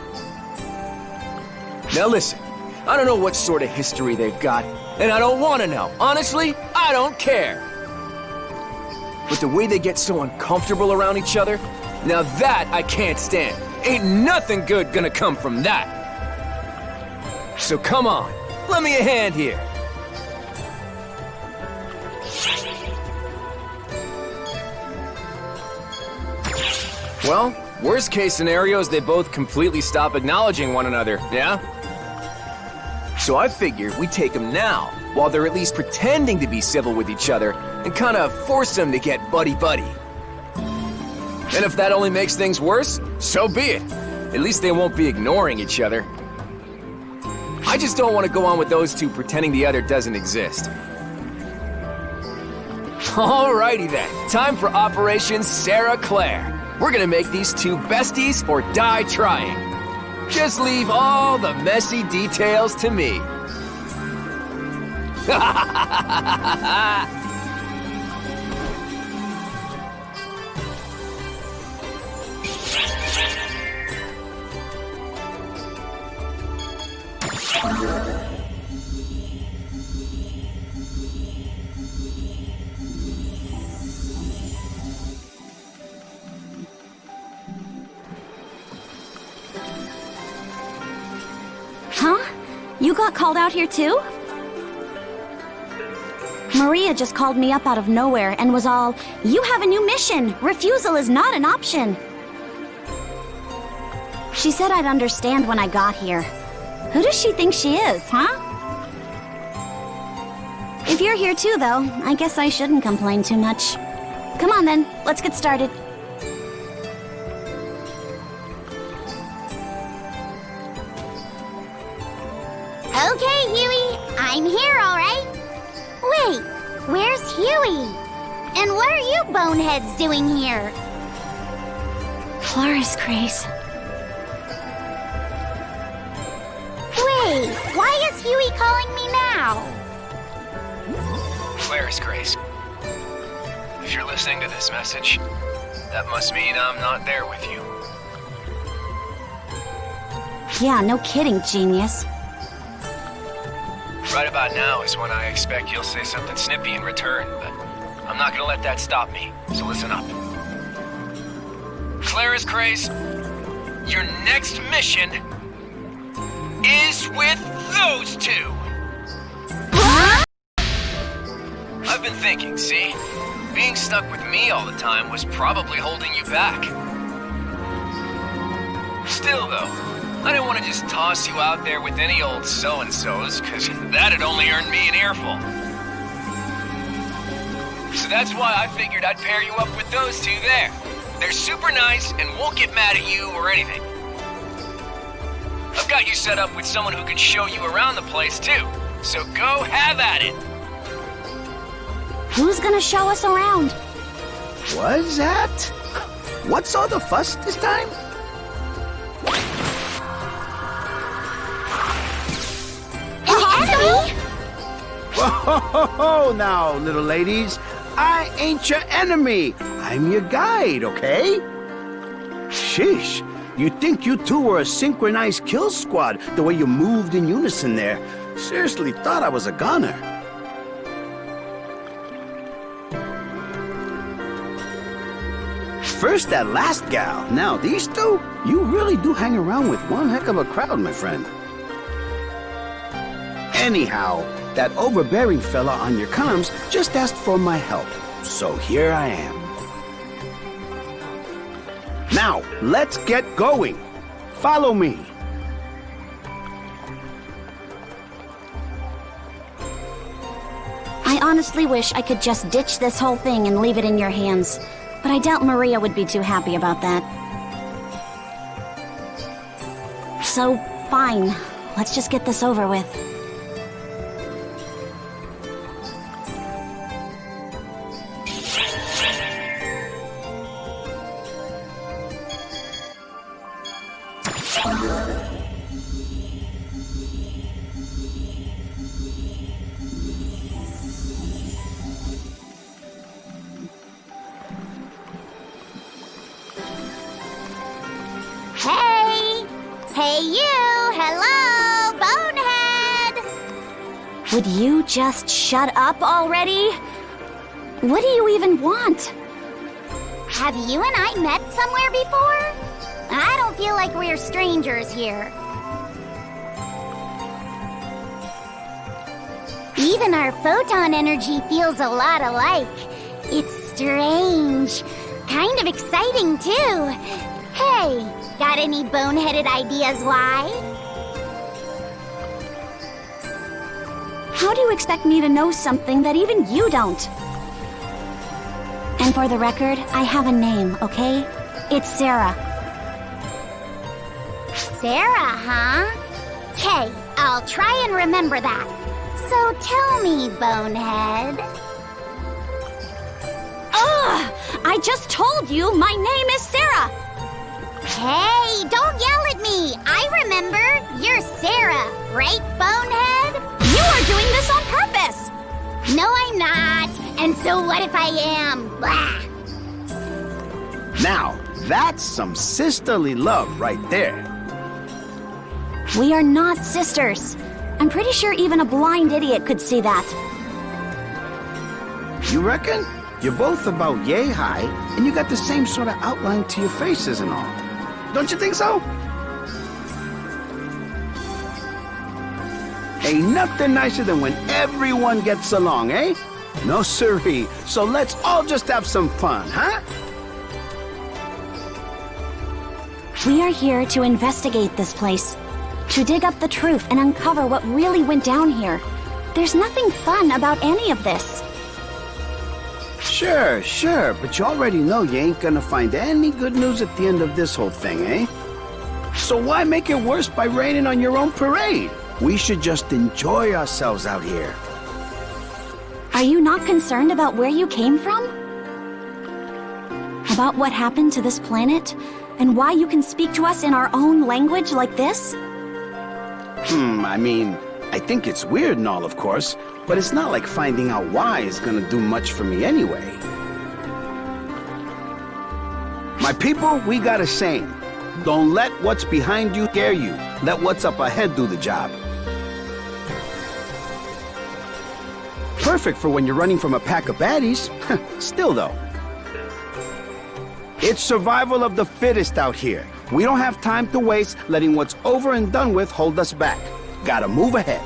Now listen, I don't know what sort of history they've got, and I don't want to know. Honestly, I don't care. But the way they get so uncomfortable around each other, now that I can't stand. Ain't nothing good gonna come from that. So come on, lend me a hand here. Well, worst case scenario is they both completely stop acknowledging one another, yeah? So I figure we take them now, while they're at least pretending to be civil with each other, and kinda force them to get buddy-buddy. And if that only makes things worse, so be it. At least they won't be ignoring each other. I just don't want to go on with those two pretending the other doesn't exist. Alrighty then, time for Operation Sarah Claire. We're gonna make these two besties or die trying. Just leave all the messy details to me. Huh? You got called out here too? Maria just called me up out of nowhere and was all, "You have a new mission. Refusal is not an option." She said I'd understand when I got here. Who does she think she is, huh? If you're here too, though, I guess I shouldn't complain too much. Come on then, let's get started. Okay, Huey, I'm here, all right? Wait, where's Huey? And what are you boneheads doing here? Claris Craze. Wait, why is Huey calling me now? Claris Grace. If you're listening to this message, that must mean I'm not there with you. Yeah, no kidding, genius. Right about now is when I expect you'll say something snippy in return, but I'm not gonna let that stop me, so listen up. Claris Craze, your next mission is with those two! Huh? I've been thinking, see? Being stuck with me all the time was probably holding you back. Still, though, I didn't want to just toss you out there with any old so-and-sos, because that'd only earn me an earful. So that's why I figured I'd pair you up with those two there. They're super nice and won't get mad at you or anything. I've got you set up with someone who can show you around the place, too. So go have at it. Who's gonna show us around? What's that? What's all the fuss this time? Enemy? Whoa, now, little ladies. I ain't your enemy. I'm your guide, okay? Sheesh. You'd think you two were a synchronized kill squad, the way you moved in unison there. Seriously thought I was a goner. First that last gal, now these two? You really do hang around with one heck of a crowd, my friend. Anyhow, that overbearing fella on your comms just asked for my help, so here I am. Now, let's get going. Follow me. I honestly wish I could just ditch this whole thing and leave it in your hands, but I doubt Maria would be too happy about that. So, fine. Let's just get this over with. Hey! Hey you! Hello, Bonehead! Would you just shut up already? What do you even want? Have you and I met somewhere before? I don't feel like we're strangers here. Even our photon energy feels a lot alike. It's strange. Kind of exciting, too. Hey, got any boneheaded ideas why? How do you expect me to know something that even you don't? And for the record, I have a name, okay? It's Sarah. Sarah, huh? Okay, I'll try and remember that. So tell me, Bonehead. Ugh! I just told you my name is Sarah! Hey, don't yell at me! I remember! You're Sarah, right, Bonehead? You are doing this on purpose! No, I'm not! And so what if I am? Blah! Now, that's some sisterly love right there. We are not sisters. I'm pretty sure even a blind idiot could see that. You reckon? You're both about yay high, and you got the same sort of outline to your faces and all. Don't you think so? Ain't nothing nicer than when everyone gets along, eh? No siree. So let's all just have some fun, huh? We are here to investigate this place, to dig up the truth and uncover what really went down here. There's nothing fun about any of this. Sure, but you already know you ain't gonna find any good news at the end of this whole thing, eh? So why make it worse by raining on your own parade? We should just enjoy ourselves out here. Are you not concerned about where you came from? About what happened to this planet? And why you can speak to us in our own language like this? I mean, I think it's weird and all, of course, but it's not like finding out why is gonna do much for me anyway. My people, we got a saying. Don't let what's behind you scare you. Let what's up ahead do the job. Perfect for when you're running from a pack of baddies. Still, though. It's survival of the fittest out here. We don't have time to waste letting what's over and done with hold us back. Gotta move ahead.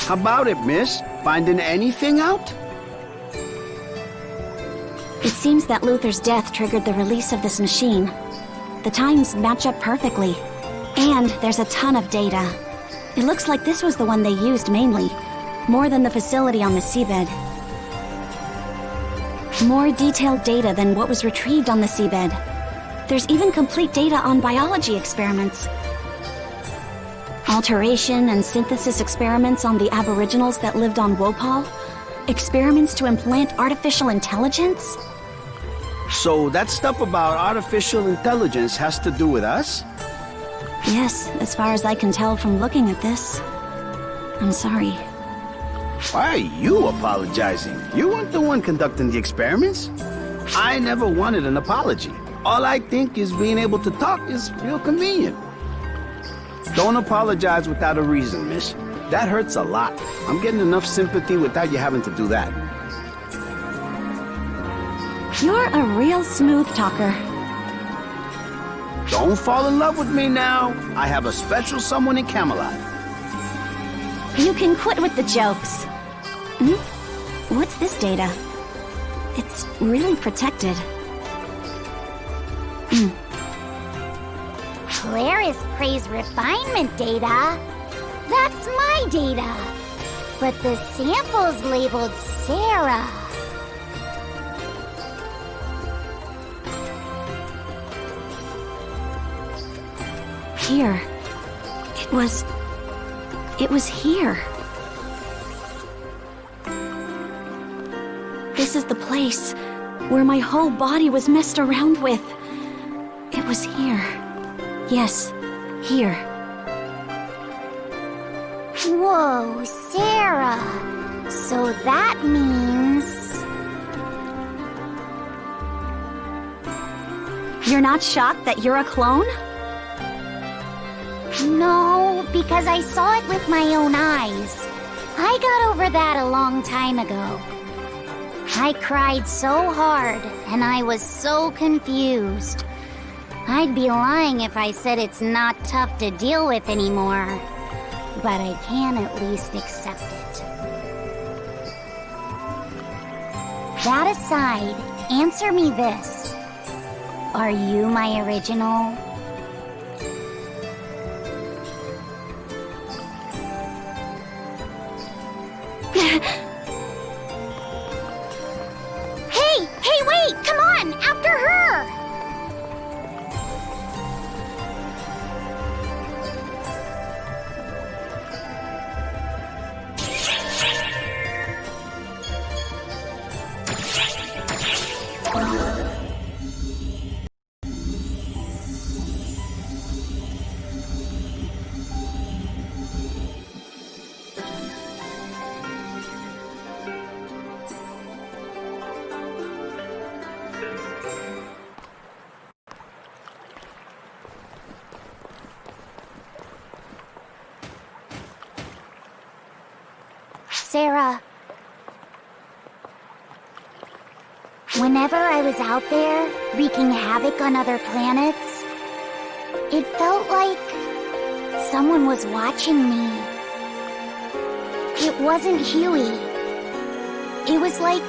How about it, miss? Finding anything out? It seems that Luther's death triggered the release of this machine. The times match up perfectly. And there's a ton of data. It looks like this was the one they used mainly, more than the facility on the seabed. More detailed data than what was retrieved on the seabed. There's even complete data on biology experiments. Alteration and synthesis experiments on the aboriginals that lived on Wopal? Experiments to implant artificial intelligence? So that stuff about artificial intelligence has to do with us? Yes, as far as I can tell from looking at this. I'm sorry. Why are you apologizing? You weren't the one conducting the experiments. I never wanted an apology. All I think is being able to talk is real convenient. Don't apologize without a reason, miss. That hurts a lot. I'm getting enough sympathy without you having to do that. You're a real smooth talker. Don't fall in love with me now. I have a special someone in Camelot. You can quit with the jokes. Hmm? What's this data? It's really protected. Claris praised refinement data. That's my data. But the sample's labeled Sarah. Here. It was here. This is the place where my whole body was messed around with. It was here. Yes, here. Whoa, Sarah. So that means... You're not shocked that you're a clone? No, because I saw it with my own eyes. I got over that a long time ago. I cried so hard, and I was so confused. I'd be lying if I said it's not tough to deal with anymore. But I can at least accept it. That aside, answer me this. Are you my original? Hey, wait! Come on! After her! Sarah. Whenever I was out there, wreaking havoc on other planets, it felt like someone was watching me. It wasn't Huey. It was like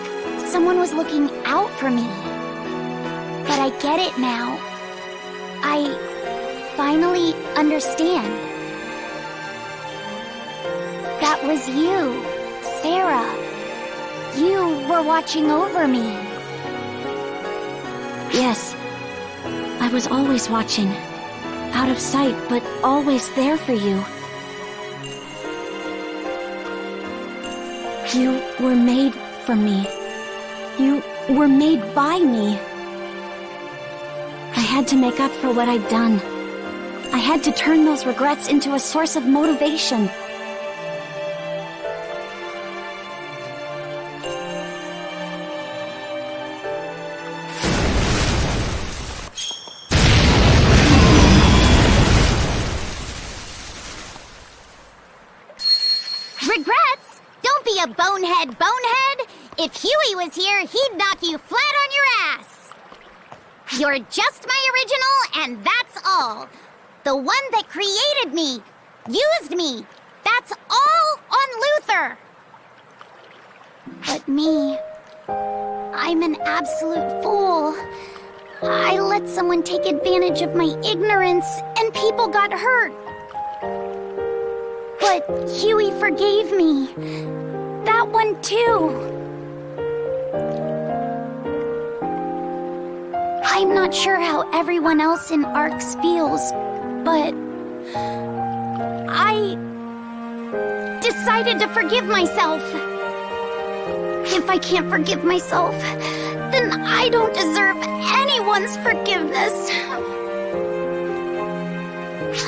someone was looking out for me. But I get it now. I finally understand. That was you, Sarah. You were watching over me. Yes. I was always watching. Out of sight, but always there for you. You were made for me. You were made by me. I had to make up for what I'd done. I had to turn those regrets into a source of motivation. Regrets? Don't be a bonehead. If Huey was here, he'd knock you flat on your ass. You're just my original, and that's all. The one that created me, used me. That's all on Luther. But me, I'm an absolute fool. I let someone take advantage of my ignorance, and people got hurt. But Huey forgave me. That one too. I'm not sure how everyone else in ARCS feels, but I decided to forgive myself. If I can't forgive myself, then I don't deserve anyone's forgiveness.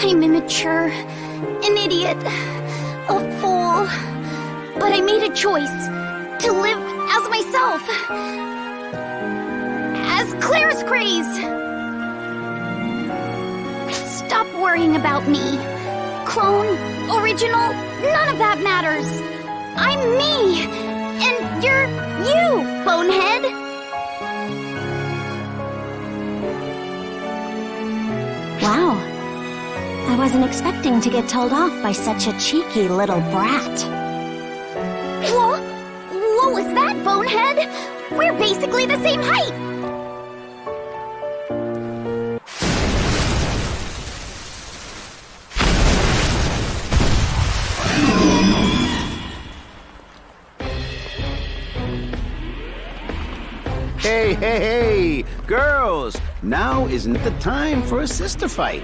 I'm immature, an idiot, a fool. But I made a choice to live as myself. As Claire's craze. Stop worrying about me. Clone, original, none of that matters. I'm me, and you're you, bonehead. Wow. I wasn't expecting to get told off by such a cheeky little brat. What was that, bonehead? We're basically the same height. Hey, girls! Now isn't the time for a sister fight.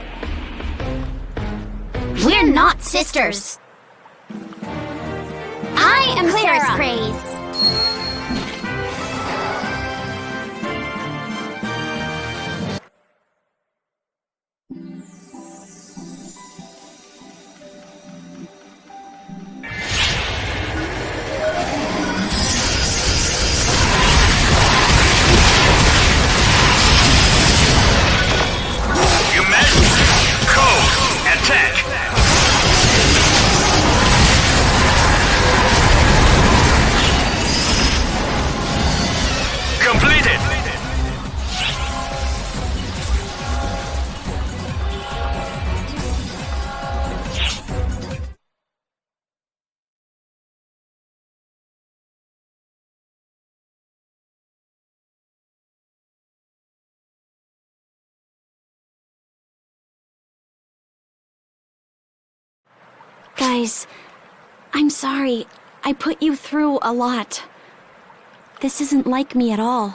We're not sisters. I am Claire's craze. Guys, I'm sorry. I put you through a lot. This isn't like me at all.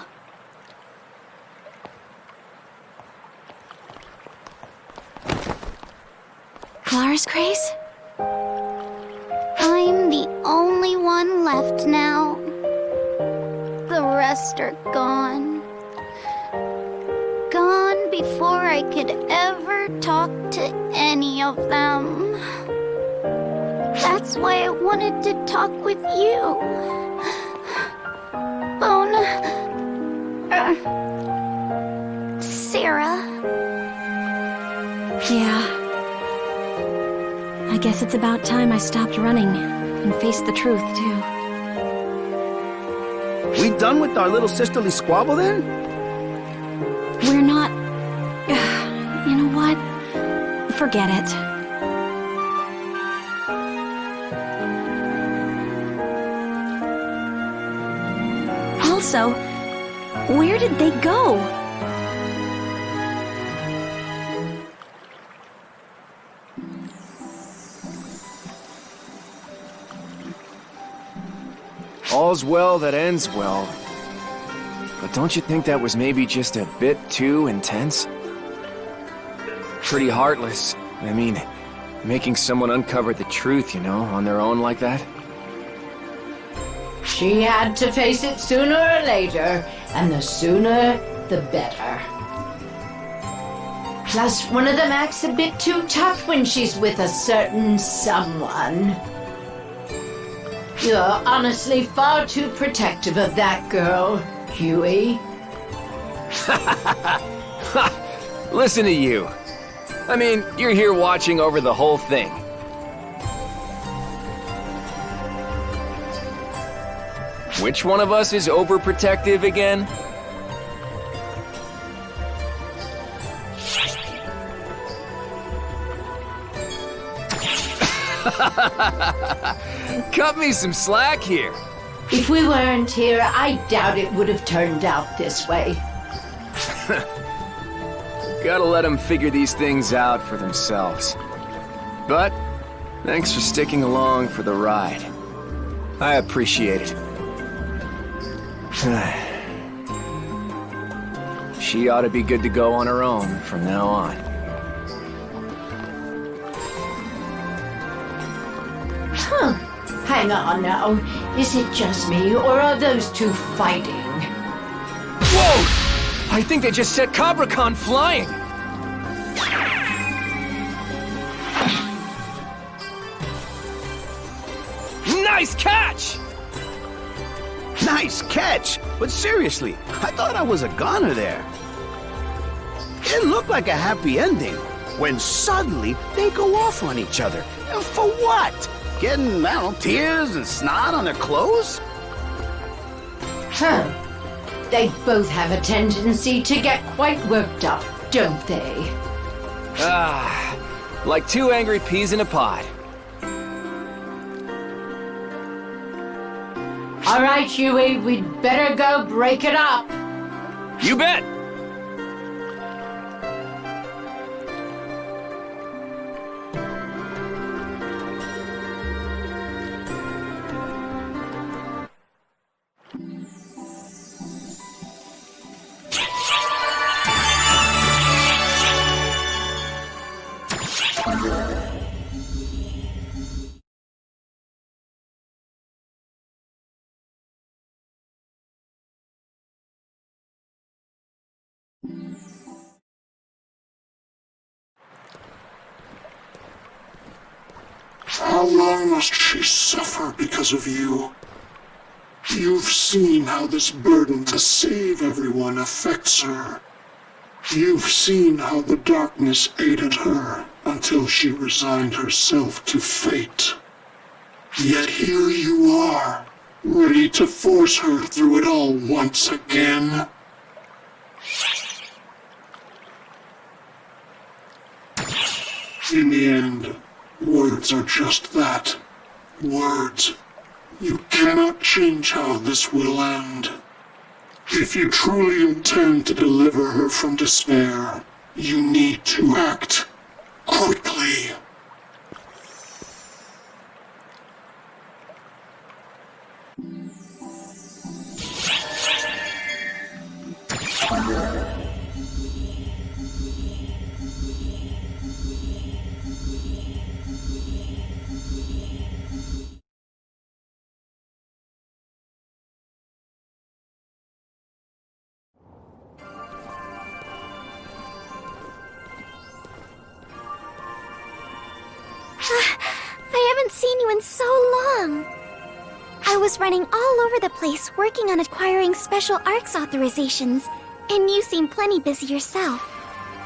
Clara's craze? I'm the only one left now. The rest are gone. Gone before I could ever talk to any of them. That's why I wanted to talk with you. Sarah. Yeah. I guess it's about time I stopped running and faced the truth, too. We done with our little sisterly squabble then? We're not... You know what? Forget it. Also, where did they go? All's well that ends well. But don't you think that was maybe just a bit too intense? Pretty heartless. I mean, making someone uncover the truth, you know, on their own like that. She had to face it sooner or later, and the sooner, the better. Plus, one of them acts a bit too tough when she's with a certain someone. You're honestly far too protective of that girl, Huey. Listen to you. I mean, you're here watching over the whole thing. Which one of us is overprotective again? Cut me some slack here. If we weren't here, I doubt it would have turned out this way. Gotta let them figure these things out for themselves. But, thanks for sticking along for the ride. I appreciate it. She ought to be good to go on her own from now on. Hang on now. Is it just me, or are those two fighting? Whoa! I think they just set Cabracon flying! Nice catch! Nice catch! But seriously, I thought I was a goner there. It looked like a happy ending, when suddenly they go off on each other. And for what? Getting, I don't know, tears and snot on their clothes? Huh. They both have a tendency to get quite worked up, don't they? Ah, like two angry peas in a pod. All right, Huey, we'd better go break it up. You bet! How long must she suffer because of you? You've seen how this burden to save everyone affects her. You've seen how the darkness aided her until she resigned herself to fate. Yet here you are, ready to force her through it all once again. In the end, words are just that. Words. You cannot change how this will end. If you truly intend to deliver her from despair, you need to act quickly. I haven't seen you in so long. I was running all over the place working on acquiring special ARCS authorizations, and you seem plenty busy yourself.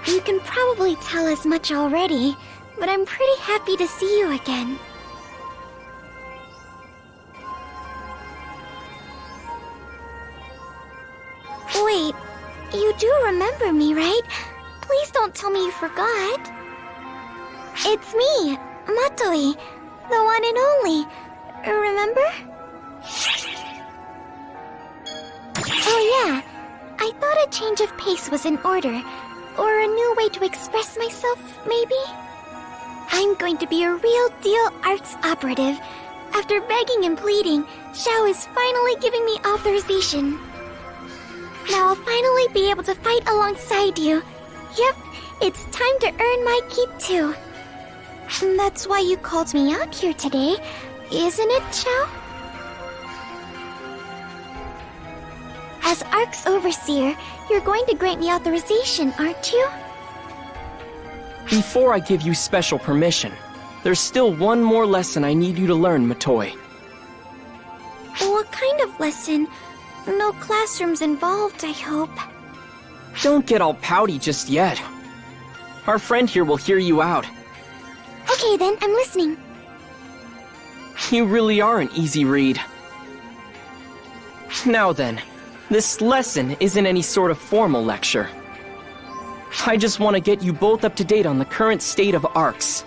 You can probably tell as much already, but I'm pretty happy to see you again. Wait, you do remember me, right? Please don't tell me you forgot. It's me, Matoi, the one and only. Remember? Oh yeah, I thought a change of pace was in order, or a new way to express myself, maybe? I'm going to be a real deal arts operative. After begging and pleading, Xiao is finally giving me authorization. Now I'll finally be able to fight alongside you. Yep, it's time to earn my keep too. That's why you called me out here today, isn't it, Xiao? As ARC's overseer, you're going to grant me authorization, aren't you? Before I give you special permission, there's still one more lesson I need you to learn, Matoi. What kind of lesson? No classrooms involved, I hope. Don't get all pouty just yet. Our friend here will hear you out. Okay then, I'm listening. You really are an easy read. Now then, this lesson isn't any sort of formal lecture. I just want to get you both up to date on the current state of ARCS.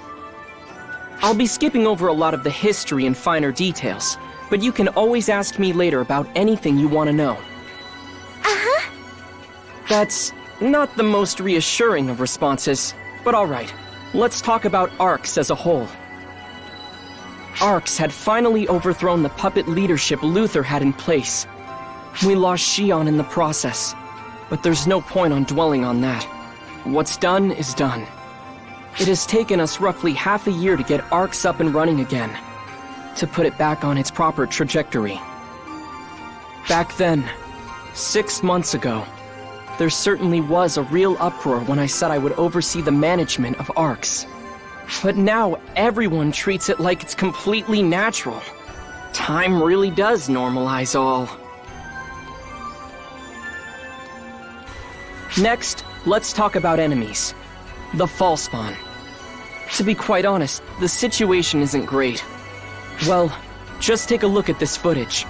I'll be skipping over a lot of the history and finer details, but you can always ask me later about anything you want to know. Uh-huh. That's not the most reassuring of responses, but alright. Let's talk about ARCS as a whole. ARCS had finally overthrown the puppet leadership Luther had in place. We lost Xion in the process, but there's no point on dwelling on that. What's done is done. It has taken us roughly half a year to get ARCS up and running again. to put it back on its proper trajectory. Back then, 6 months ago, there certainly was a real uproar when I said I would oversee the management of ARCs. But now everyone treats it like it's completely natural. Time really does normalize all. Next, let's talk about enemies. The Fallspawn. To be quite honest, the situation isn't great. Well, just take a look at this footage.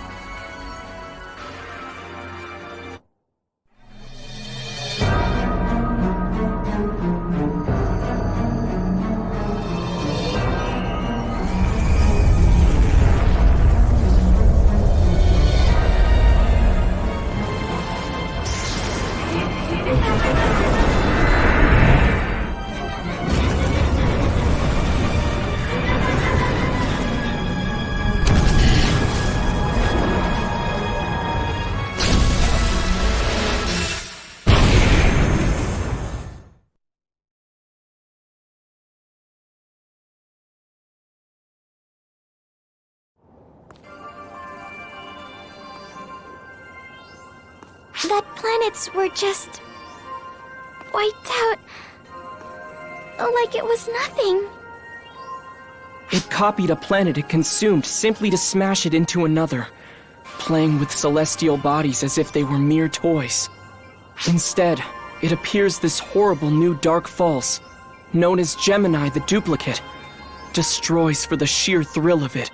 That planets were just wiped out like it was nothing. It copied a planet it consumed simply to smash it into another, playing with celestial bodies as if they were mere toys. Instead, it appears this horrible new Dark Falls, known as Gemini the Duplicate, destroys for the sheer thrill of it.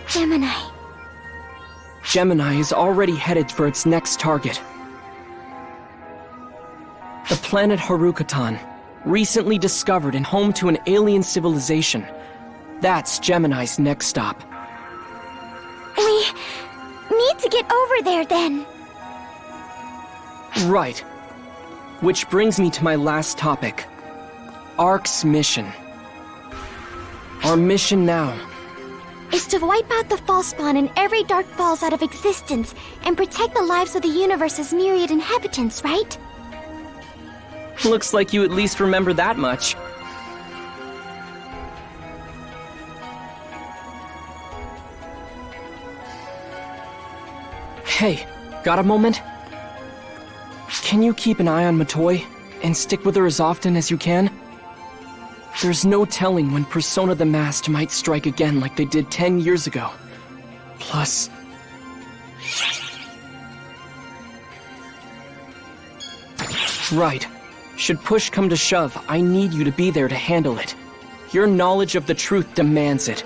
Gemini. Gemini is already headed for its next target. The planet Harukatan, recently discovered and home to an alien civilization. That's Gemini's next stop. We need to get over there then. Right. Which brings me to my last topic. ARC's mission. Our mission now is to wipe out the Fallspawn and every Dark Falls out of existence and protect the lives of the universe's myriad inhabitants, right? Looks like you at least remember that much. Hey, got a moment? Can you keep an eye on Matoi and stick with her as often as you can? There's no telling when Persona the Masked might strike again like they did 10 years ago. Plus... Right. Should push come to shove, I need you to be there to handle it. Your knowledge of the truth demands it.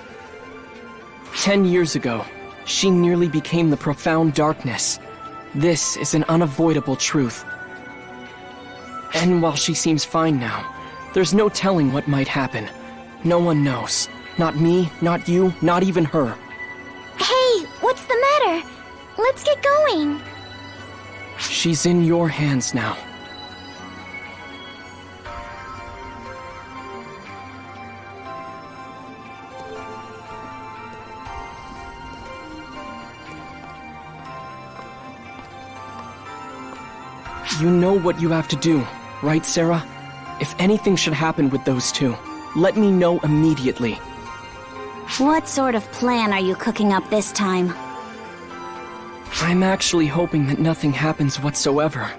10 years ago, she nearly became the profound darkness. This is an unavoidable truth. And while she seems fine now, there's no telling what might happen. No one knows. Not me, not you, not even her. Hey, what's the matter? Let's get going. She's in your hands now. You know what you have to do, right, Sarah? If anything should happen with those two, let me know immediately. What sort of plan are you cooking up this time? I'm actually hoping that nothing happens whatsoever.